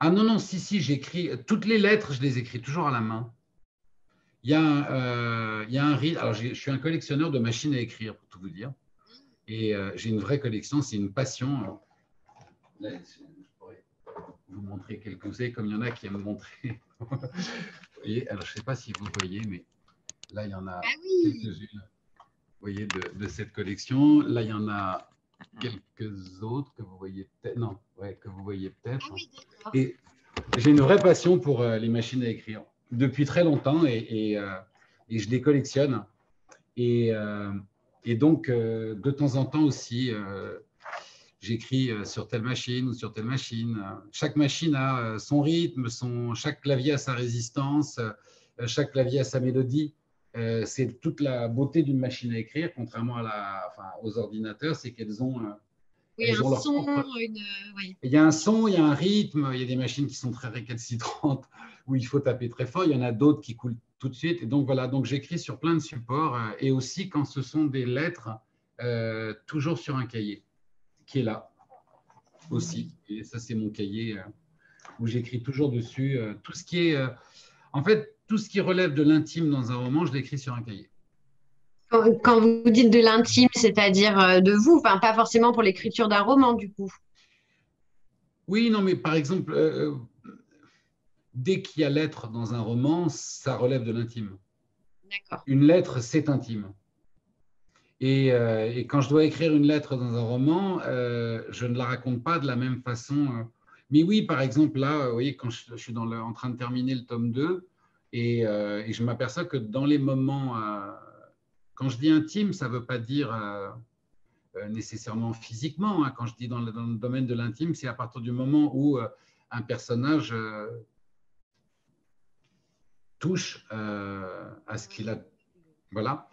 Ah non, si, j'écris… Toutes les lettres, je les écris toujours à la main. Il y a un rythme. Alors, je suis un collectionneur de machines à écrire, pour tout vous dire. Et j'ai une vraie collection, c'est une passion. Là, je pourrais vous montrer quelques-uns, comme il y en a qui aiment me montrer. Vous voyez, alors, je ne sais pas si vous voyez, mais là, il y en a quelques-unes. Vous voyez, de cette collection. Là, il y en a quelques autres que vous voyez peut-être. Non, que vous voyez peut-être. Ah oui, d'accord. Et j'ai une vraie passion pour les machines à écrire depuis très longtemps et je les collectionne. Et donc, de temps en temps aussi, j'écris sur telle machine ou sur telle machine. Chaque machine a son rythme, chaque clavier a sa résistance, chaque clavier a sa mélodie. C'est toute la beauté d'une machine à écrire, contrairement aux ordinateurs, c'est qu'elles ont… Oui, un leur son, propre… oui. Il y a un son, il y a un rythme, il y a des machines qui sont très récalcitrantes où il faut taper très fort, il y en a d'autres qui coulent tout de suite. Et donc voilà, donc j'écris sur plein de supports et aussi quand ce sont des lettres, toujours sur un cahier qui est là aussi. Et ça, c'est mon cahier où j'écris toujours dessus. Tout ce qui est… en fait, tout ce qui relève de l'intime dans un roman, je l'écris sur un cahier. Quand vous dites de l'intime, c'est-à-dire de vous, enfin, pas forcément pour l'écriture d'un roman, du coup. Oui, non, mais par exemple, dès qu'il y a lettre dans un roman, ça relève de l'intime. D'accord. Une lettre, c'est intime. Et quand je dois écrire une lettre dans un roman, je ne la raconte pas de la même façon. Mais oui, par exemple, là, vous voyez, quand je suis en train de terminer le tome 2, et je m'aperçois que dans les moments, quand je dis intime, ça ne veut pas dire nécessairement physiquement. Hein. Quand je dis dans le domaine de l'intime, c'est à partir du moment où un personnage touche à ce qu'il a. Voilà.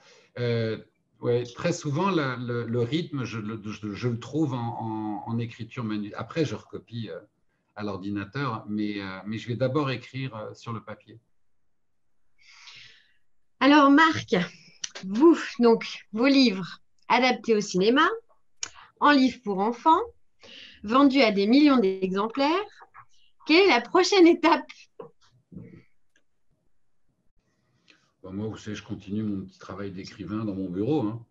Ouais, très souvent, le rythme, je le trouve en écriture manuelle. Après, je recopie à l'ordinateur, mais je vais d'abord écrire sur le papier. Alors, Marc, vous, donc, vos livres adaptés au cinéma, en livre pour enfants, vendus à des millions d'exemplaires. Quelle est la prochaine étape? Bon, moi, vous savez, je continue mon petit travail d'écrivain dans mon bureau. Hein.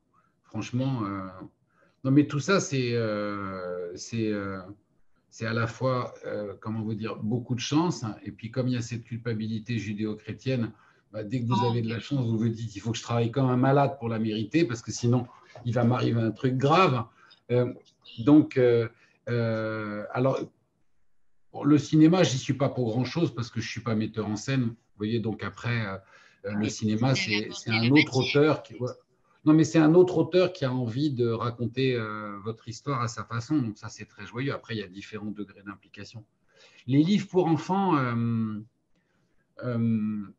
Franchement, non, mais tout ça, c'est à la fois, comment vous dire, beaucoup de chance. Hein, et puis, comme il y a cette culpabilité judéo-chrétienne, bah, dès que vous avez de la chance, vous vous dites, il faut que je travaille comme un malade pour la mériter, parce que sinon, il va m'arriver un truc grave. Donc, alors, le cinéma, j'y suis pas pour grand-chose, parce que je suis pas metteur en scène. Vous voyez, donc après, le cinéma, c'est un autre auteur qui... Ouais. Non, mais c'est un autre auteur qui a envie de raconter votre histoire à sa façon. Donc ça, c'est très joyeux. Après, il y a différents degrés d'implication. Les livres pour enfants,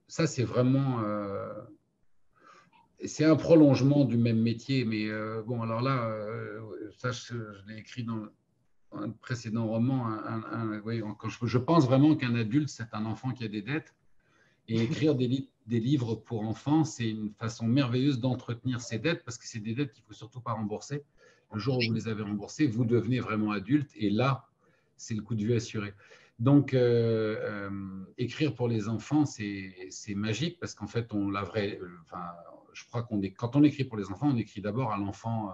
ça, c'est vraiment... c'est un prolongement du même métier. Mais bon, alors là, ça, je l'ai écrit dans un précédent roman. Oui, quand je pense vraiment qu'un adulte, c'est un enfant qui a des dettes. Et écrire des livres pour enfants, c'est une façon merveilleuse d'entretenir ces dettes, parce que c'est des dettes qu'il ne faut surtout pas rembourser. Le jour où vous les avez remboursées, vous devenez vraiment adulte, et là, c'est le coup de vue assuré. Donc, écrire pour les enfants, c'est magique, parce qu'en fait, je crois quand on écrit pour les enfants, on écrit d'abord à l'enfant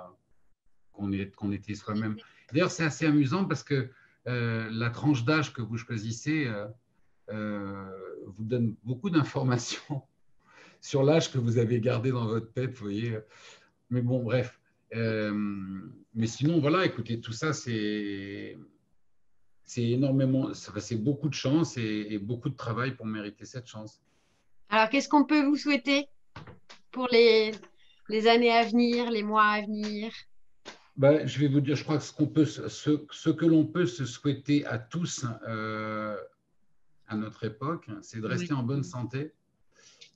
qu'on était soi-même. D'ailleurs, c'est assez amusant, parce que la tranche d'âge que vous choisissez vous donne beaucoup d'informations sur l'âge que vous avez gardé dans votre tête, vous voyez. Mais bon, bref. Mais sinon, voilà, écoutez, tout ça, c'est énormément, c'est beaucoup de chance et beaucoup de travail pour mériter cette chance. Alors, qu'est-ce qu'on peut vous souhaiter pour les années à venir, les mois à venir? Ben, je vais vous dire, je crois que ce que l'on peut se souhaiter à tous à notre époque, c'est de rester en bonne santé,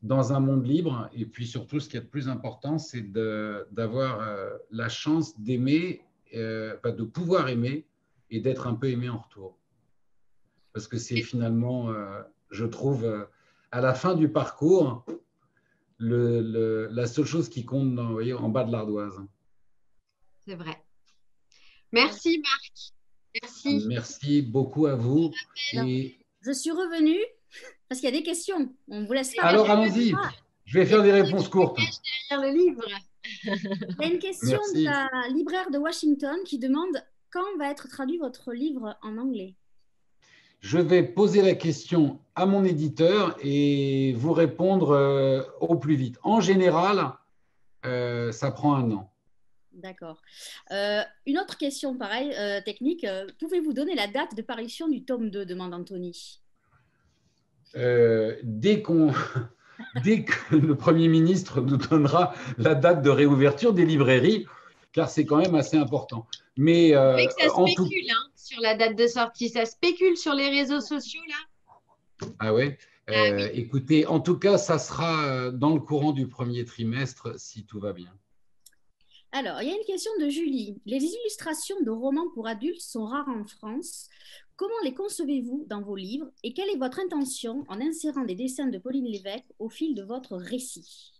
dans un monde libre. Et puis surtout, ce qui est le plus important, c'est d'avoir la chance d'aimer, de pouvoir aimer et d'être un peu aimé en retour. Parce que c'est finalement, je trouve, à la fin du parcours, la seule chose qui compte vous voyez, en bas de l'ardoise. C'est vrai. Merci, Marc. Merci. Merci beaucoup à vous. Et... Je suis revenue parce qu'il y a des questions. On vous laisse pas. Alors, allons-y. Je vais faire des réponses courtes. Derrière le livre. Il y a une question de la libraire de Washington qui demande quand va être traduit votre livre en anglais. Je vais poser la question à mon éditeur et vous répondre au plus vite. En général, ça prend 1 an. D'accord. Une autre question, pareil, technique. Pouvez-vous donner la date de parution du tome 2, demande Anthony. Dès que le Premier ministre nous donnera la date de réouverture des librairies, car c'est quand même assez important. Mais ça spécule sur la date de sortie, ça spécule sur les réseaux sociaux là. Ah ouais. Oui. Écoutez, en tout cas, ça sera dans le courant du premier trimestre, si tout va bien. Alors, il y a une question de Julie. Les illustrations de romans pour adultes sont rares en France. Comment les concevez-vous dans vos livres et quelle est votre intention en insérant des dessins de Pauline Lévesque au fil de votre récit?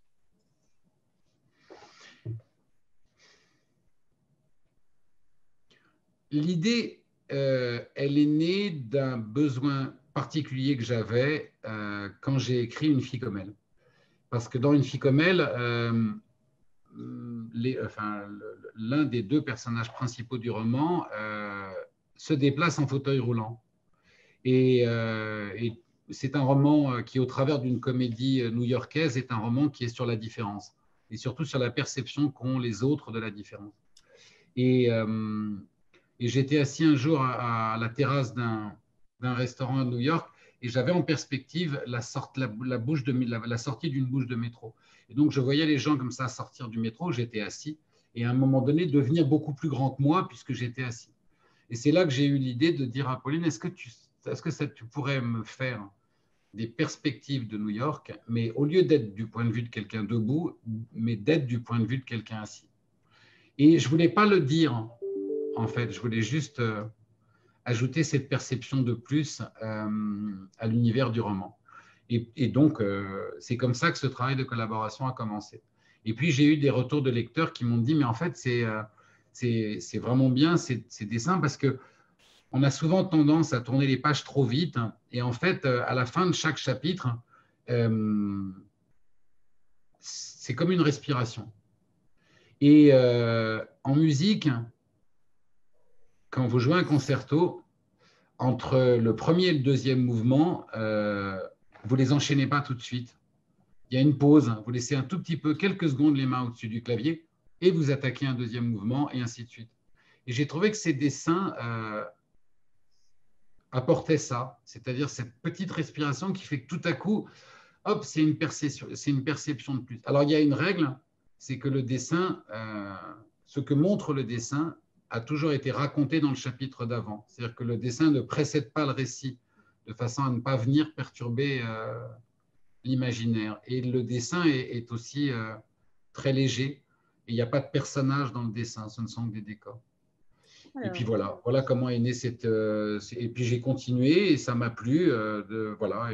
L'idée, elle est née d'un besoin particulier que j'avais quand j'ai écrit Une fille comme elle. Parce que dans Une fille comme elle, l'un des deux personnages principaux du roman se déplace en fauteuil roulant. Et c'est un roman qui, au travers d'une comédie new-yorkaise, est un roman qui est sur la différence et surtout sur la perception qu'ont les autres de la différence. Et j'étais assis un jour à la terrasse d'un restaurant à New York et j'avais en perspective la sortie d'une bouche de métro. Et donc, je voyais les gens comme ça sortir du métro, j'étais assis, et à un moment donné, devenir beaucoup plus grand que moi puisque j'étais assis. Et c'est là que j'ai eu l'idée de dire à Pauline, est-ce que tu pourrais me faire des perspectives de New York, mais au lieu d'être du point de vue de quelqu'un debout, mais d'être du point de vue de quelqu'un assis. Et je ne voulais pas le dire, en fait, je voulais juste ajouter cette perception de plus à l'univers du roman. Et donc, c'est comme ça que ce travail de collaboration a commencé. Et puis, j'ai eu des retours de lecteurs qui m'ont dit, mais en fait, c'est vraiment bien ces dessins parce que on a souvent tendance à tourner les pages trop vite. Et en fait, à la fin de chaque chapitre, c'est comme une respiration. Et en musique, quand vous jouez un concerto, entre le premier et le deuxième mouvement, vous ne les enchaînez pas tout de suite. Il y a une pause, vous laissez un tout petit peu, quelques secondes, les mains au-dessus du clavier, et vous attaquez un deuxième mouvement, et ainsi de suite. Et j'ai trouvé que ces dessins apportaient ça, c'est-à-dire cette petite respiration qui fait que tout à coup, hop, c'est une perception de plus. Alors, il y a une règle, c'est que le dessin, ce que montre le dessin, a toujours été raconté dans le chapitre d'avant. C'est-à-dire que le dessin ne précède pas le récit, de façon à ne pas venir perturber l'imaginaire. Et le dessin est aussi très léger. Et il n'y a pas de personnage dans le dessin, ce ne sont que des décors. Alors, et puis voilà comment est née cette... et puis j'ai continué et ça m'a plu. Voilà,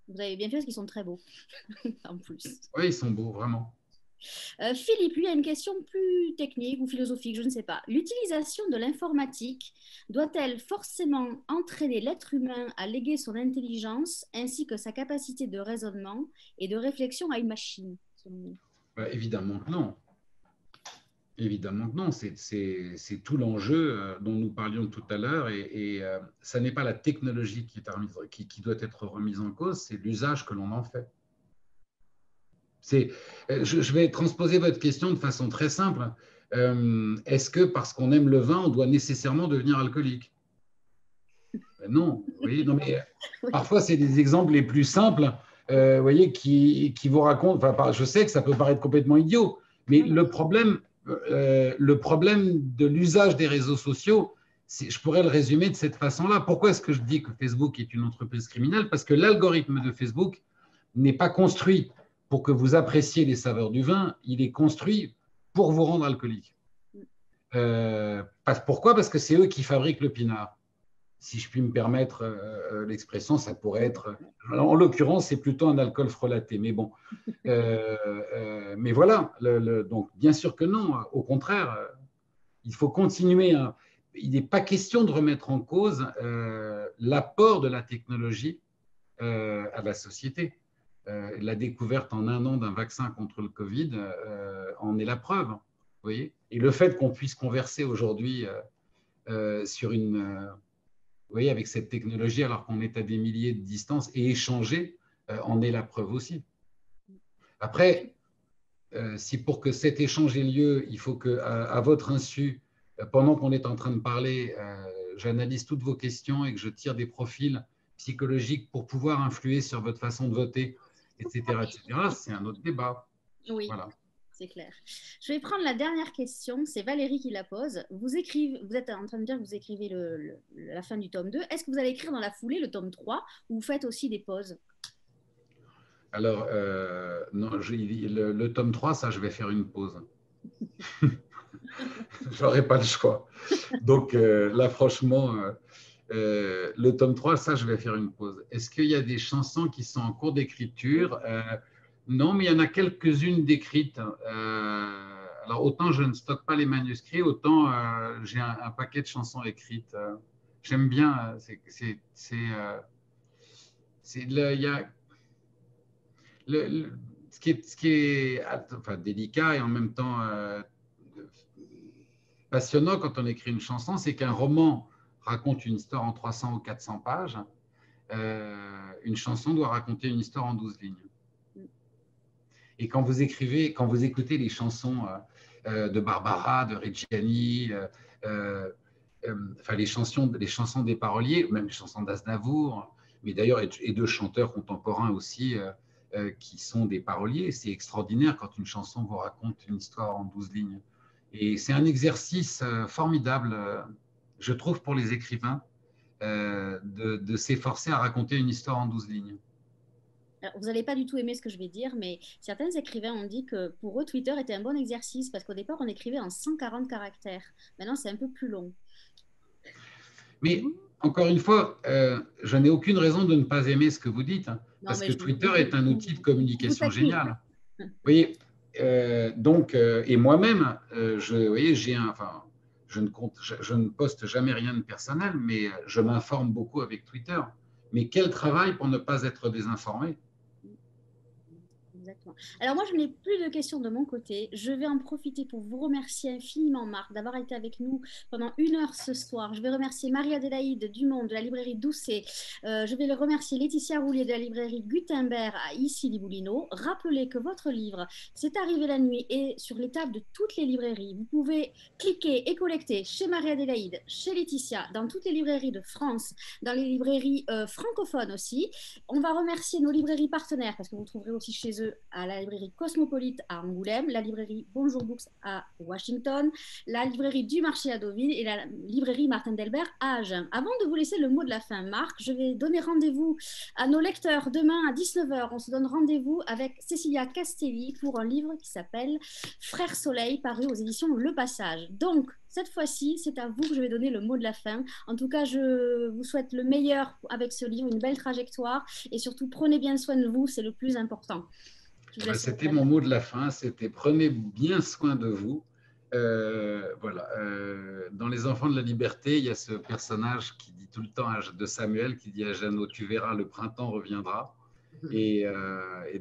vous avez bien fait parce qu'ils sont très beaux, en plus. Oui, ils sont beaux, vraiment. Philippe, lui, a une question plus technique ou philosophique, je ne sais pas. L'utilisation de l'informatique doit-elle forcément entraîner l'être humain à léguer son intelligence ainsi que sa capacité de raisonnement et de réflexion à une machine, selon vous? Évidemment que non. Évidemment que non. C'est tout l'enjeu dont nous parlions tout à l'heure. Et ça n'est pas la technologie qui doit être remise en cause, c'est l'usage que l'on en fait. Je vais transposer votre question de façon très simple. Est-ce que parce qu'on aime le vin, on doit nécessairement devenir alcoolique? Non, oui, non, mais parfois c'est des exemples les plus simples, vous voyez, qui vous racontent. Enfin, je sais que ça peut paraître complètement idiot, mais le problème de l'usage des réseaux sociaux, je pourrais le résumer de cette façon-là. Pourquoi est-ce que je dis que Facebook est une entreprise criminelle? Parce que l'algorithme de Facebook n'est pas construit pour que vous appréciez les saveurs du vin, il est construit pour vous rendre alcoolique. Pourquoi? Parce que c'est eux qui fabriquent le pinard. Si je puis me permettre l'expression, ça pourrait être... En l'occurrence, c'est plutôt un alcool frelaté, mais bon. Mais voilà, donc bien sûr que non. Au contraire, il faut continuer. Il n'est pas question de remettre en cause l'apport de la technologie à la société. La découverte en 1 an d'un vaccin contre le Covid en est la preuve. Vous voyez, et le fait qu'on puisse converser aujourd'hui sur une... vous voyez, avec cette technologie, alors qu'on est à des milliers de distance, et échanger en est la preuve aussi. Après, si pour que cet échange ait lieu, il faut qu'à votre insu, pendant qu'on est en train de parler, j'analyse toutes vos questions et que je tire des profils psychologiques pour pouvoir influer sur votre façon de voter, etc., c'est un autre débat. Oui. Voilà. C'est clair. Je vais prendre la dernière question. C'est Valérie qui la pose. Vous êtes en train de dire que vous écrivez la fin du tome 2. Est-ce que vous allez écrire dans la foulée le tome 3 ou vous faites aussi des pauses? Alors, non, le tome 3, ça, je vais faire une pause. Je n'aurai pas le choix. Donc, là, franchement, le tome 3, ça, je vais faire une pause. Est-ce qu'il y a des chansons qui sont en cours d'écriture? Non, mais il y en a quelques-unes d'écrites. Alors, autant je ne stocke pas les manuscrits, autant j'ai un paquet de chansons écrites. J'aime bien. ce qui est enfin, délicat et en même temps passionnant quand on écrit une chanson, c'est qu'un roman raconte une histoire en 300 ou 400 pages. Une chanson doit raconter une histoire en 12 lignes. Et quand vous écoutez les chansons de Barbara, de Reggiani, enfin les chansons des paroliers, même les chansons d'Aznavour, mais d'ailleurs et de chanteurs contemporains aussi qui sont des paroliers, c'est extraordinaire quand une chanson vous raconte une histoire en 12 lignes. Et c'est un exercice formidable, je trouve, pour les écrivains, de s'efforcer à raconter une histoire en 12 lignes. Alors, vous n'allez pas du tout aimer ce que je vais dire, mais certains écrivains ont dit que pour eux, Twitter était un bon exercice parce qu'au départ, on écrivait en 140 caractères. Maintenant, c'est un peu plus long. Mais encore une fois, je n'ai aucune raison de ne pas aimer ce que vous dites, hein, parce que Twitter est un outil de communication génial. Vous voyez, et moi-même, je ne poste jamais rien de personnel, mais je m'informe beaucoup avec Twitter. Mais quel travail pour ne pas être désinformé. Exactement. Alors moi, je n'ai plus de questions de mon côté. Je vais en profiter pour vous remercier infiniment, Marc, d'avoir été avec nous pendant 1 heure ce soir. Je vais remercier Marie-Adélaïde Dumont de la librairie Doucet. Je vais remercier Laetitia Roulier de la librairie Gutenberg à Issy-les-Moulineaux. Rappelez que votre livre, C'est arrivé la nuit, est sur les tables de toutes les librairies. Vous pouvez cliquer et collecter chez Marie-Adélaïde, chez Laetitia, dans toutes les librairies de France, dans les librairies francophones aussi. On va remercier nos librairies partenaires parce que vous trouverez aussi chez eux à la librairie Cosmopolite à Angoulême, la librairie Bonjour Books à Washington, la librairie du Marché à Deauville et la librairie Martin Delbert à Agen. Avant de vous laisser le mot de la fin, Marc, je vais donner rendez-vous à nos lecteurs demain à 19h. On se donne rendez-vous avec Cécilia Castelli pour un livre qui s'appelle Frère Soleil, paru aux éditions Le Passage. Donc, cette fois-ci, c'est à vous que je vais donner le mot de la fin. En tout cas, je vous souhaite le meilleur avec ce livre, une belle trajectoire et surtout, prenez bien soin de vous, c'est le plus important. C'était mon mot de la fin, c'était prenez bien soin de vous. Voilà. Dans Les Enfants de la Liberté, il y a ce personnage qui dit tout le temps de Samuel, qui dit à Jeannot, tu verras, le printemps reviendra. Et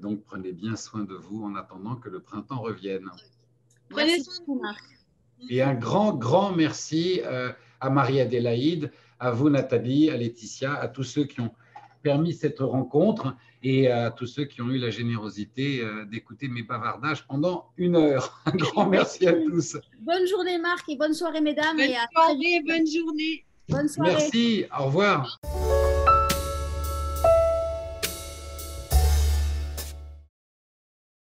donc, prenez bien soin de vous en attendant que le printemps revienne. Prenez soin de vous, Marc. Et un grand, grand merci à Marie-Adélaïde, à vous Nathalie, à Laetitia, à tous ceux qui ont permis cette rencontre et à tous ceux qui ont eu la générosité d'écouter mes bavardages pendant 1 heure. Un grand merci à tous. Bonne journée Marc et bonne soirée mesdames. Bonne soirée, bonne journée. Bonne soirée. Merci, au revoir.